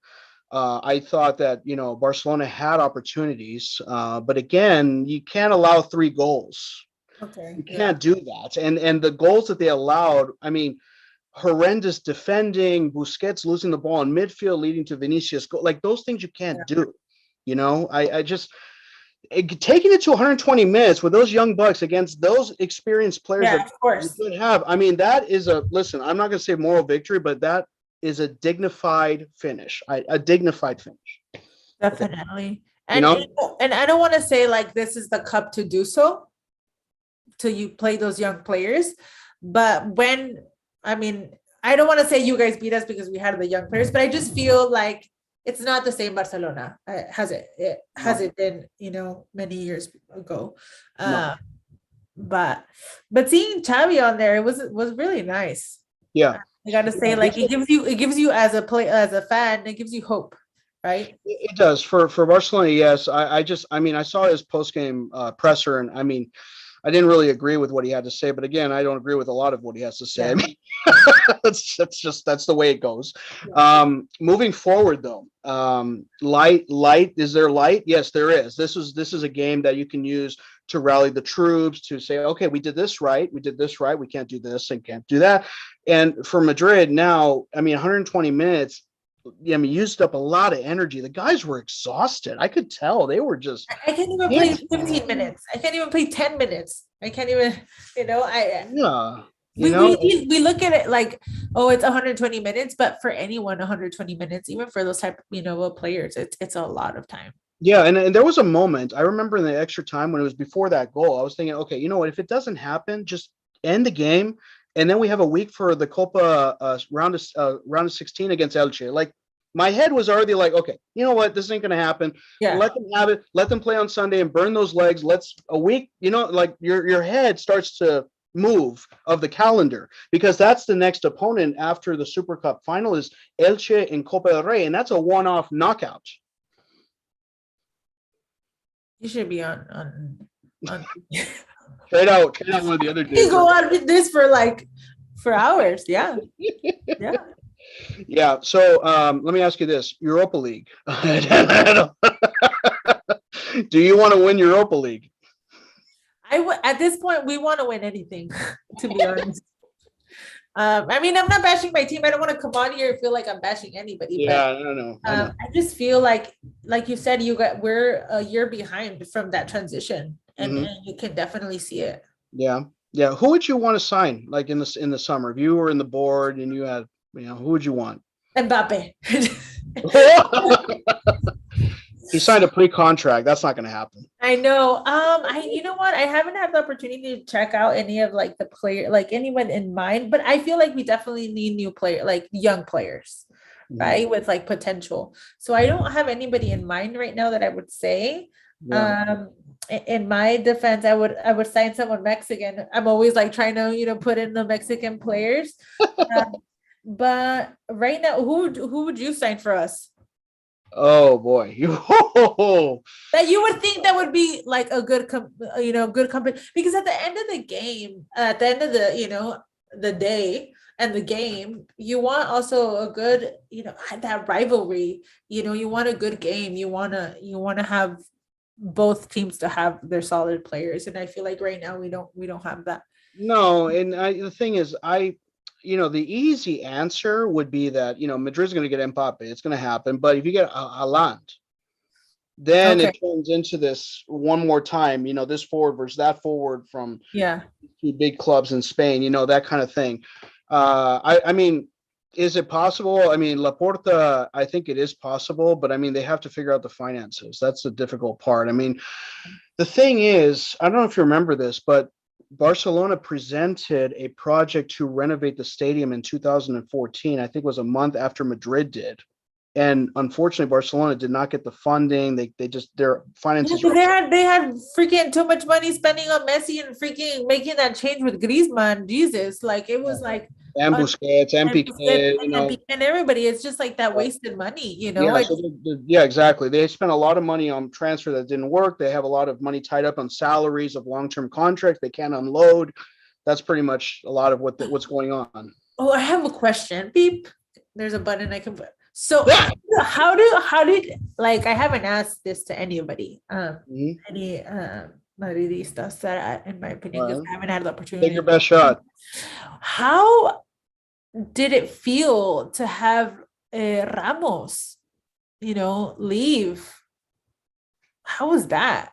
I thought that, Barcelona had opportunities, but again, you can't allow 3 goals. Okay. You can't do that. And the goals that they allowed, I mean, horrendous defending, Busquets losing the ball in midfield, leading to Vinicius goal. Like those things you can't do. I just taking it to 120 minutes with those young bucks against those experienced players that of course you could have. I mean, that is listen, I'm not going to say moral victory, but that is a dignified finish. A dignified finish. Definitely. And I don't want to say like this is the cup to do so, till you play those young players. But I don't want to say you guys beat us because we had the young players, but I just feel like it's not the same Barcelona. Has it been, many years ago. No. But seeing Xavi on there, it was really nice. Yeah. I gotta say, like it gives you as a fan, it gives you hope, right? It does for Barcelona. Yes, I saw his post game presser, and I mean, I didn't really agree with what he had to say, but again, I don't agree with a lot of what he has to say. Yeah. I mean, that's the way it goes. Yeah. Moving forward, though, light. Is there light? Yes, there is. This is a game that you can use to rally the troops, to say, okay, we did this right, we can't do this and can't do that. And for Madrid now, I mean, 120 minutes, I mean, used up a lot of energy. The guys were exhausted. I could tell they were just. I can't even play 15 minutes. I can't even play 10 minutes. I can't even, we look at it like, oh, it's 120 minutes, but for anyone, 120 minutes, even for those type of players, it's a lot of time. Yeah, and there was a moment I remember in the extra time when it was before that goal. I was thinking, okay, you know what? If it doesn't happen, just end the game, and then we have a week for the Copa round of 16 against Elche. Like, my head was already like, okay, you know what? This ain't gonna happen. Yeah. Let them have it. Let them play on Sunday and burn those legs. Let's a week. Like your head starts to move of the calendar, because that's the next opponent after the Super Cup final is Elche in Copa del Rey, and that's a one-off knockout. You should be on Trade out one of the other days. You go on with this for hours. Yeah. Yeah. Yeah. So let me ask you this: Europa League. Do you want to win Europa League? At this point, we want to win anything, to be honest. I mean, I'm not bashing my team. I don't want to come on here and feel like I'm bashing anybody. Yeah, but, I know. I just feel like you said, we're a year behind from that transition, and you can definitely see it. Yeah. Yeah. Who would you want to sign, like in the summer? If you were in the board and you had, who would you want? Mbappé. He signed a pre-contract. That's not going to happen. I know. You know what? I haven't had the opportunity to check out any of the player, anyone in mind, but I feel like we definitely need new player, young players, right? With potential. So I don't have anybody in mind right now that I would say. Yeah. In my defense, I would sign someone Mexican. I'm always trying to, put in the Mexican players. But right now, who would you sign for us? Oh boy, that you would think that would be a good company, because at the end of the game, at the end of the day and the game, you want also a good, that rivalry, you want a good game. You want to have both teams to have their solid players. And I feel like right now we don't have that. No. And the thing is, the easy answer would be that, Madrid's going to get Mbappé. It's going to happen. But if you get Haaland, then it turns into this one more time, this forward versus that forward from two big clubs in Spain, that kind of thing. I mean, is it possible? I mean, Laporta, I think it is possible, but I mean, they have to figure out the finances. That's the difficult part. I mean, the thing is, I don't know if you remember this, but Barcelona presented a project to renovate the stadium in 2014. I think it was a month after Madrid did. And unfortunately, Barcelona did not get the funding. They just, their finances. They had freaking too much money spending on Messi and freaking making that change with Griezmann. Jesus, it was and Busquets, and Piqué, and everybody. It's just that wasted money, Yeah, exactly. They spent a lot of money on transfer that didn't work. They have a lot of money tied up on salaries of long-term contracts. They can't unload. That's pretty much a lot of what's going on. Oh, I have a question. Beep. There's a button I can put. So how did I haven't asked this to anybody, any Madridistas that, in my opinion, because I haven't had the opportunity. Take your best shot. How did it feel to have Ramos, leave? How was that?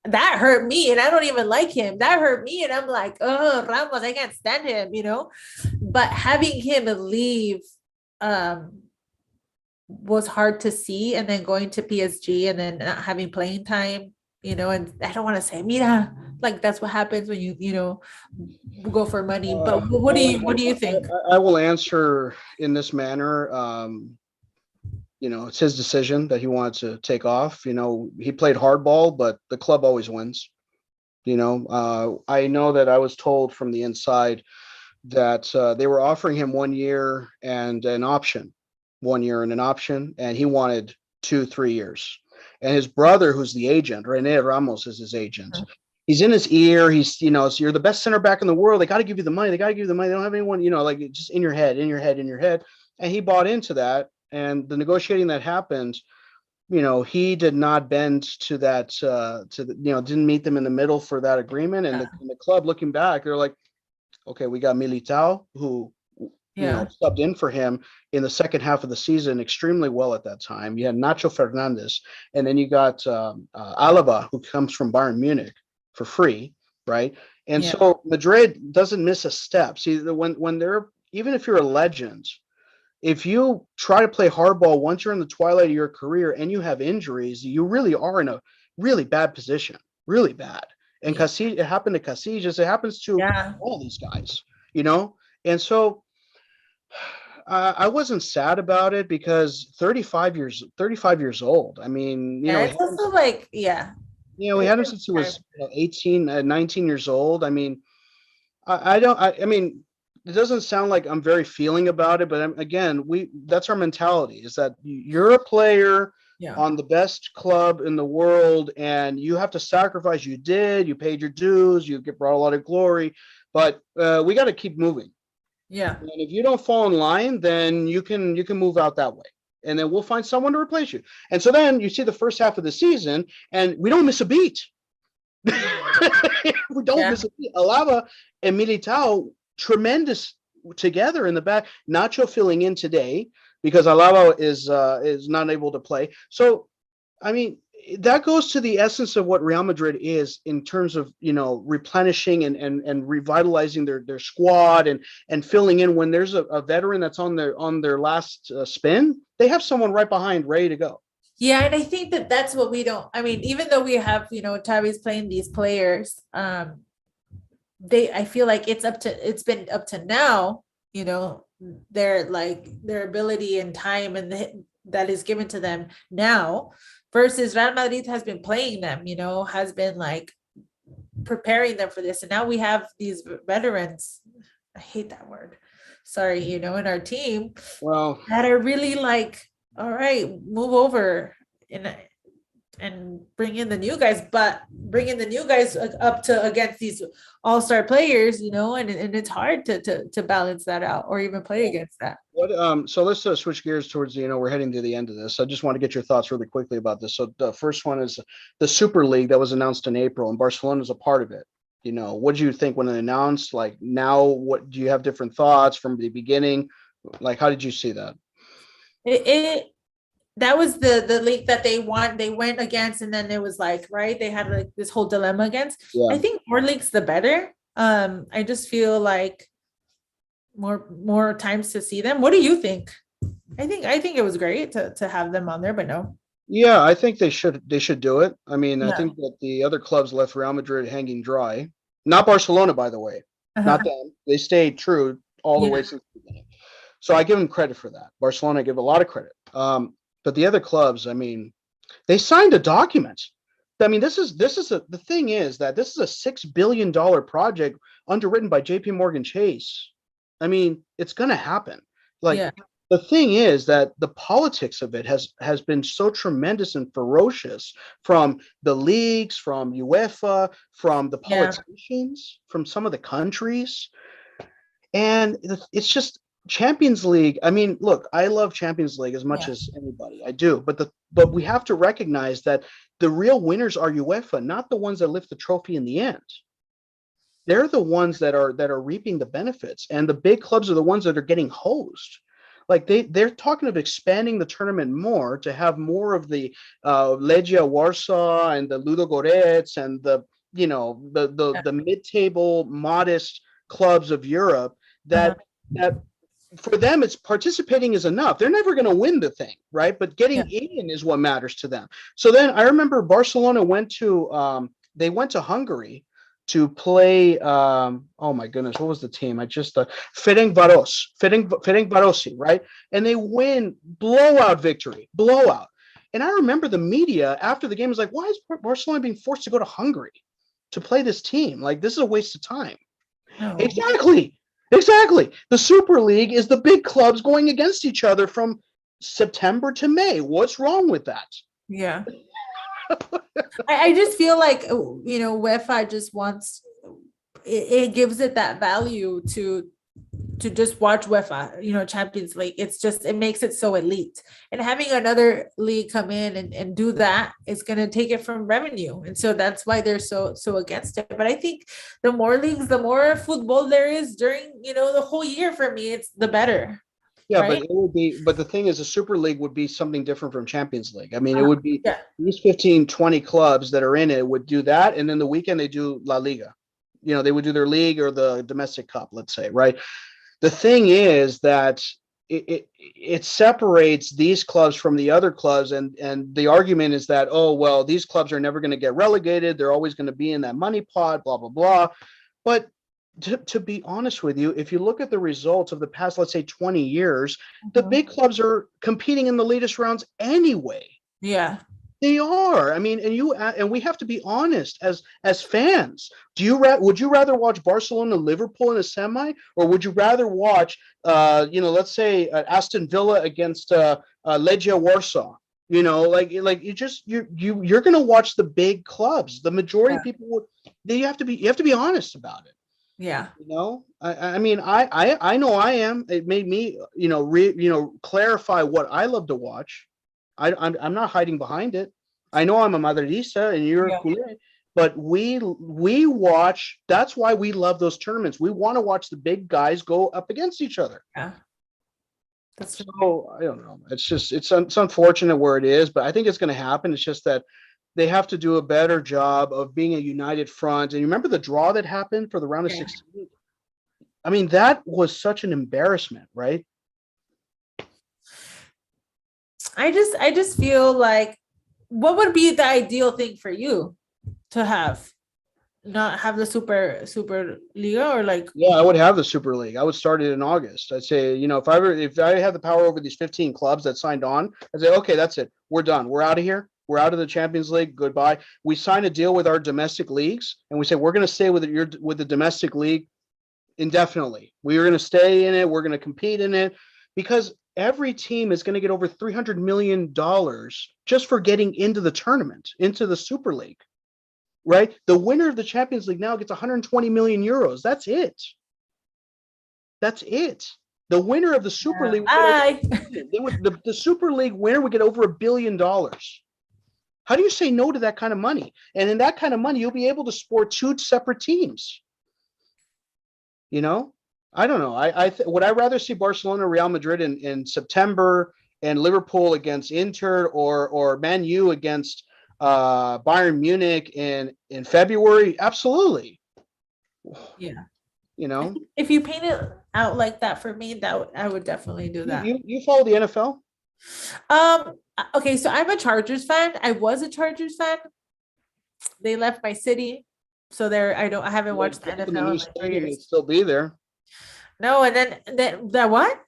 That hurt me, and I don't even like him. That hurt me, and I'm like, oh, Ramos, I can't stand him, But having him leave was hard to see, and then going to PSG and then not having playing time, and I don't want to say, mira, that's what happens when you go for money. But what do you think? I will answer in this manner. It's his decision that he wanted to take off. He played hardball, but the club always wins. I know that I was told from the inside that they were offering him 1 year and an option, and he wanted 2-3 years. And his brother, who's the agent, Rene Ramos is his agent. He's in his ear. He's, so you're the best center back in the world. They got to give you the money. They don't have anyone, just in your head. And he bought into that. And the negotiating that happened, he did not bend to that, didn't meet them in the middle for that agreement. And the club, looking back, they're like, okay, we got Militao, who, subbed in for him in the second half of the season extremely well at that time. You had Nacho Fernandez, and then you got Alaba, who comes from Bayern Munich for free, right? And so Madrid doesn't miss a step. See, when they're, even if you're a legend, if you try to play hardball once you're in the twilight of your career and you have injuries, you really are in a really bad position, really bad. And Casillas, it happened to Casillas, it happens to all these guys, And so I wasn't sad about it because 35 years old. I mean, it's also like, we had him since he was 18, 19 years old. I mean, I mean, it doesn't sound like I'm very feeling about it, but again, that's our mentality, is that you're a player on the best club in the world, and you have to sacrifice. You paid your dues, you brought a lot of glory, but we got to keep moving. Yeah. And if you don't fall in line, then you can move out that way, and then we'll find someone to replace you. And so then you see the first half of the season, and we don't miss a beat. We don't miss a beat. Alaba and Militao, tremendous together in the back. Nacho filling in today because Alaba is not able to play. So, I mean, that goes to the essence of what Real Madrid is in terms of, replenishing and revitalizing their squad and filling in when there's a veteran that's on their last spin. They have someone right behind ready to go. Yeah, and I think that's what we don't. I mean, even though we have, Xavi's playing these players, I feel like it's been up to now, their ability and time and that is given to them now, versus Real Madrid has been playing them, has been like preparing them for this. And now we have these veterans, I hate that word, sorry, in our team, that are really like, all right, move over and bring in the new guys, but bringing the new guys up to against these all-star players, and it's hard to balance that out or even play against that. So let's switch gears towards, we're heading to the end of this. I just want to get your thoughts really quickly about this. So the first one is the Super League that was announced in April, and Barcelona is a part of it. What do you think when it announced? Like, now, what do you have different thoughts from the beginning? Like, how did you see that? That was the league that they went against, and then it was like, right, they had like this whole dilemma against. I think more leagues the better. I just feel like more times to see them. What do you think? I think it was great to have them on there, but no. Yeah, I think they should do it. I mean, I think that the other clubs left Real Madrid hanging dry. Not Barcelona, by the way. Not them. They stayed true all the way since the beginning. So I give them credit for that. Barcelona, I give a lot of credit. But the other clubs, I mean, they signed a document. I mean, the thing is that this is a $6 billion project underwritten by JP Morgan Chase. I mean, it's going to happen. The thing is that the politics of it has been so tremendous and ferocious, from the leagues, from UEFA, from the politicians, from some of the countries. And it's just Champions League. I mean, look, I love Champions League as much as anybody. I do. But we have to recognize that the real winners are UEFA, not the ones that lift the trophy in the end. They're the ones that are reaping the benefits, and the big clubs are the ones that are getting hosed. Like they're talking of expanding the tournament more to have more of the Legia Warsaw and the Ludogorets and the mid-table modest clubs of Europe that for them, it's participating is enough. They're never going to win the thing, right? But getting in is what matters to them. So then I remember Barcelona went to Hungary to play. Oh my goodness, what was the team? Ferencvárosi, right? And they win, blowout victory. And I remember the media after the game was like, "Why is Barcelona being forced to go to Hungary to play this team? Like, this is a waste of time." Oh. Exactly. The Super League is the big clubs going against each other from September to May. What's wrong with that? Yeah. I just feel like, UEFA just wants, it gives it that value to to just watch UEFA, Champions League. It makes it so elite. And having another league come in and do that is going to take it from revenue. And so that's why they're so against it. But I think the more leagues, the more football there is during, the whole year, for me, it's the better. Yeah, right? but it would be, but the thing is, a Super League would be something different from Champions League. I mean, it would be these 15, 20 clubs that are in it would do that. And then the weekend they do La Liga. They would do their league or the domestic cup, let's say, right? The thing is that it separates these clubs from the other clubs. And the argument is that, oh, well, these clubs are never going to get relegated. They're always going to be in that money pot, blah, blah, blah. But to be honest with you, if you look at the results of the past, let's say 20 years, the big clubs are competing in the latest rounds anyway. Yeah. They are. I mean, and we have to be honest as fans. Would you rather watch Barcelona, Liverpool in a semi, or would you rather watch, let's say Aston Villa against Legia Warsaw? You're going to watch the big clubs. The majority of people you have to be honest about it. Yeah. I mean, I know I am. It made me, clarify what I love to watch. I'm not hiding behind it. I know I'm a Madridista and you're a CULÉ, but we watch. That's why we love those tournaments. We want to watch the big guys go up against each other. Yeah. That's so I don't know. It's unfortunate where it is, but I think it's going to happen. It's just that they have to do a better job of being a united front. And you remember the draw that happened for the round of 16? I mean, that was such an embarrassment, right? I just feel like, what would be the ideal thing for you to have? Not have the Super Liga, or like? Yeah, I would have the Super League. I would start it in August. I'd say, if I had the power over these 15 clubs that signed on, I'd say, okay, that's it. We're done. We're out of here. We're out of the Champions League. Goodbye. We sign a deal with our domestic leagues, and we say we're going to stay with the domestic league indefinitely. We are going to stay in it. We're going to compete in it, because every team is going to get over $300 million just for getting into the tournament, into the Super League, right? The winner of the Champions League now gets 120 million euros. That's it. The winner of the Super League, the Super League winner would get over $1 billion. How do you say no to that kind of money? And in that kind of money, you'll be able to support two separate teams. I don't know. Would I rather see Barcelona, Real Madrid in September, and Liverpool against Inter, or Man U against Bayern Munich in February? Absolutely. Yeah. If you paint it out like that, for me, I would definitely do that. You follow the NFL? Okay, so I'm a Chargers fan. I was a Chargers fan. They left my city, so I haven't watched the NFL in like 3 years. They'd still be there. No, and then that what?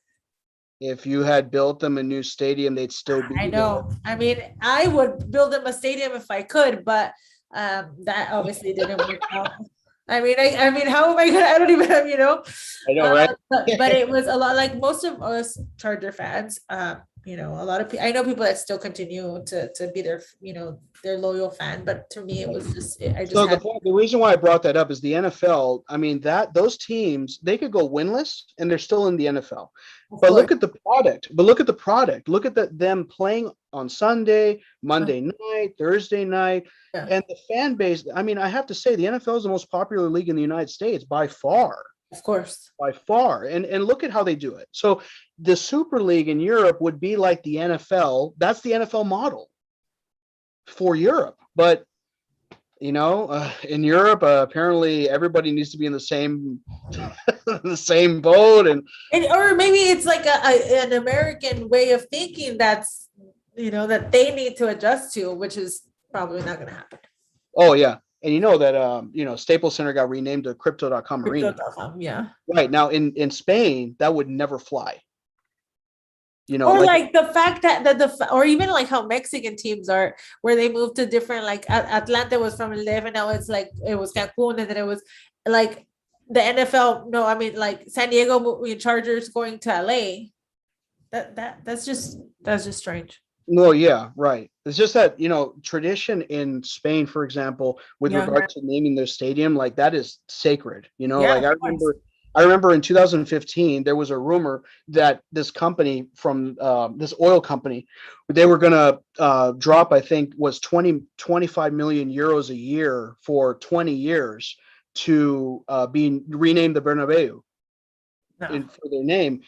If you had built them a new stadium, they'd still be I know. there. I mean, I would build them a stadium if I could, but that obviously didn't work out. I mean, how am I gonna? I don't even have, I know, right? But it was a lot, like most of us Charger fans. A lot of people. I know people that still continue to be their loyal fan, but to me, it was just. The reason why I brought that up is the NFL. I mean, those teams, they could go winless and they're still in the NFL. But look at the product. Look at them playing on Sunday, Monday night, Thursday night, and the fan base. I mean, I have to say, the NFL is the most popular league in the United States by far. Of course. By far. And look at how they do it. So the Super League in Europe would be like the NFL. That's the NFL model for Europe. But, in Europe, apparently everybody needs to be in the same boat. Or maybe it's like an American way of thinking that's, that they need to adjust to, which is probably not going to happen. Oh, yeah. And that, Staples Center got renamed to Crypto.com Arena. Yeah. Right. Now, in Spain, that would never fly. Or like the fact that or even like how Mexican teams are, where they moved to different, like Atlanta was from 11, now it's like it was Cancun, and then it was like the NFL. No, I mean like San Diego Chargers going to LA. That's just strange. No, yeah, right. It's just that, tradition in Spain, for example, with regard to naming their stadium, like that is sacred. Like I remember I remember in 2015, there was a rumor that this company from this oil company, they were going to drop, I think, was 25 million euros a year for 20 years to be renamed the Bernabeu for their name.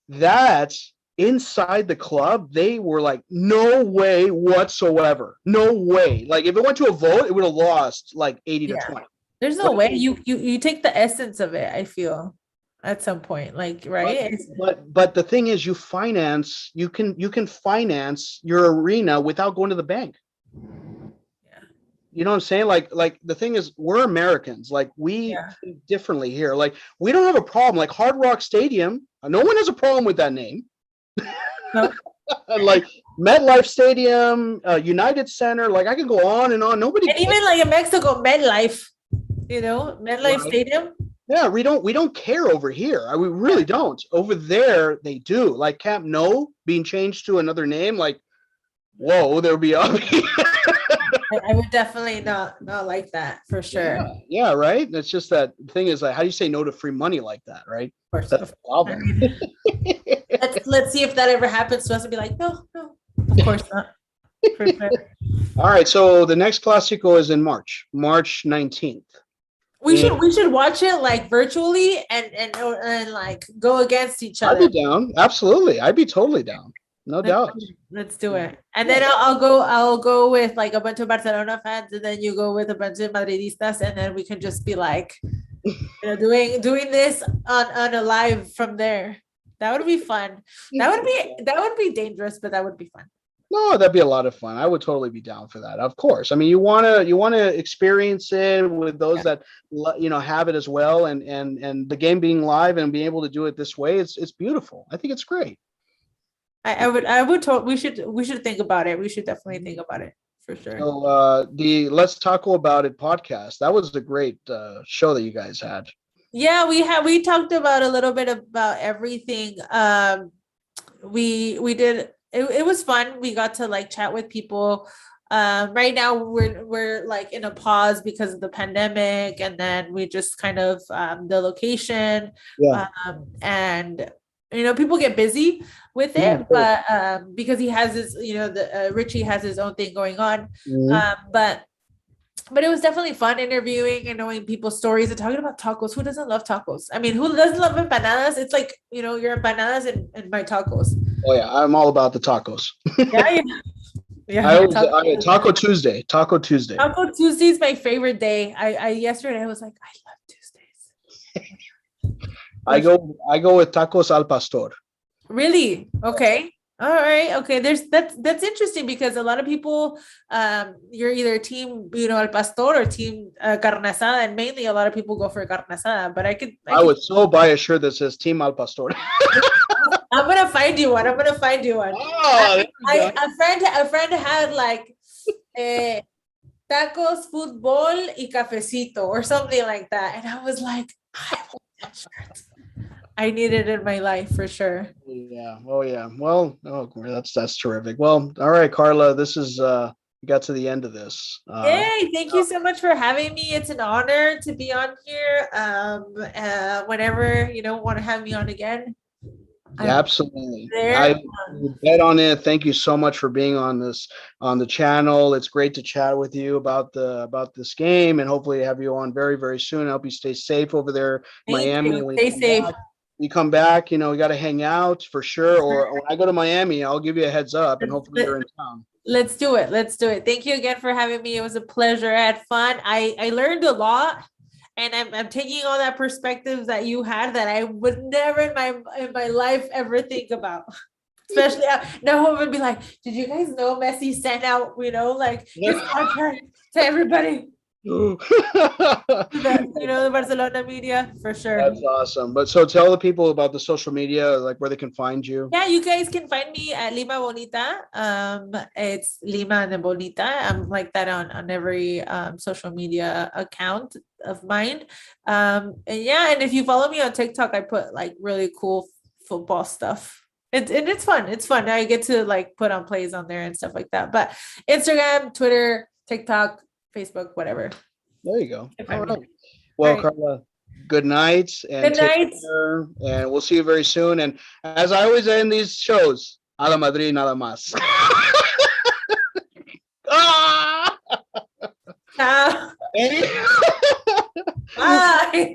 That's inside the club. They were like, no way whatsoever. No way. Like if it went to a vote, it would have lost like 80 to 20. There's no way you take the essence of it, I feel, at some point, like, right? But the thing is, you can finance your arena without going to the bank. Yeah. You know what I'm saying? Like the thing is, we're Americans. Like we think differently here. Like we don't have a problem. Like Hard Rock Stadium, no one has a problem with that name. No. Like MetLife Stadium, United Center, like I can go on and on. Nobody. And even like in Mexico, MetLife. MetLife Stadium. Yeah, we don't care over here. We really don't. Over there, they do. Like Camp Nou being changed to another name. Like, whoa, there'll be up. I would definitely not like that for sure. Yeah, right. It's just that thing is like, how do you say no to free money like that, right? Of course. That's the problem. Let's see if that ever happens to us and be like, no, of course not. For sure. All right, so the next Clásico is in March 19th. We should watch it like virtually and like go against each other. I'd be down. Absolutely. I'd be totally down. No doubt. Let's do it. And then I'll go with like a bunch of Barcelona fans, and then you go with a bunch of Madridistas, and then we can just be like, doing this on a live from there. That would be fun. That would be dangerous, but that would be fun. No, that'd be a lot of fun. I would totally be down for that. Of course. I mean, you want to experience it with those that have it as well, and the game being live and being able to do it this way, it's beautiful. I think it's great. We should think about it. We should definitely think about it for sure. So the Let's Talk About It podcast, that was a great show that you guys had. Yeah, we talked about a little bit about everything. We did. It was fun. We got to like chat with people. Right now we're like in a pause because of the pandemic, and then we just kind of the location. Yeah. And people get busy with it, but because he has his, Richie has his own thing going on. Mm-hmm. But it was definitely fun interviewing and knowing people's stories and talking about tacos. Who doesn't love tacos? I mean, who doesn't love empanadas? It's like, your empanadas and my tacos. Oh yeah, I'm all about the tacos. Yeah. Taco Tuesday. Taco Tuesday is my favorite day. Yesterday I was like, I love Tuesdays. I go with tacos al pastor. Really? Okay. All right. Okay. That's interesting because a lot of people, you're either team, al pastor or team carne asada, and mainly a lot of people go for carne asada. But I would so buy a shirt that says team al pastor. I'm gonna find you one. Oh, a friend had like tacos, football, y cafecito or something like that, and I was like, I want that shirt. I need it in my life for sure. Yeah. Oh yeah. Well, that's terrific. Well, all right, Karla, this is we got to the end of this. Hey, thank you so much for having me. It's an honor to be on here. Whenever want to have me on again. Yeah, absolutely. I bet on it. Thank you so much for being on the channel. It's great to chat with you about this game, and hopefully have you on very, very soon. I hope you stay safe over there in Miami. Stay safe. You come back, we got to hang out for sure. Or when I go to Miami, I'll give you a heads up, and hopefully you're in town. Let's do it. Thank you again for having me. It was a pleasure. I had fun. I learned a lot, and I'm taking all that perspectives that you had that I would never in my life ever think about. Especially now, I would be like, did you guys know Messi sent out, his contract to everybody? The Barcelona media for sure. That's awesome. But so tell the people about the social media, like where they can find you. Yeah, you guys can find me at Lima Bonita. It's Lima and then Bonita. I'm like that on every social media account of mine. And if you follow me on TikTok, I put like really cool football stuff. It's fun. It's fun. I get to like put on plays on there and stuff like that. But Instagram, Twitter, TikTok, Facebook, whatever. There you go. All right. Well, Karla, good night and Good night. care, and we'll see you very soon. And as I always end these shows, a la Madrid nada más. Ciao. Any- Bye.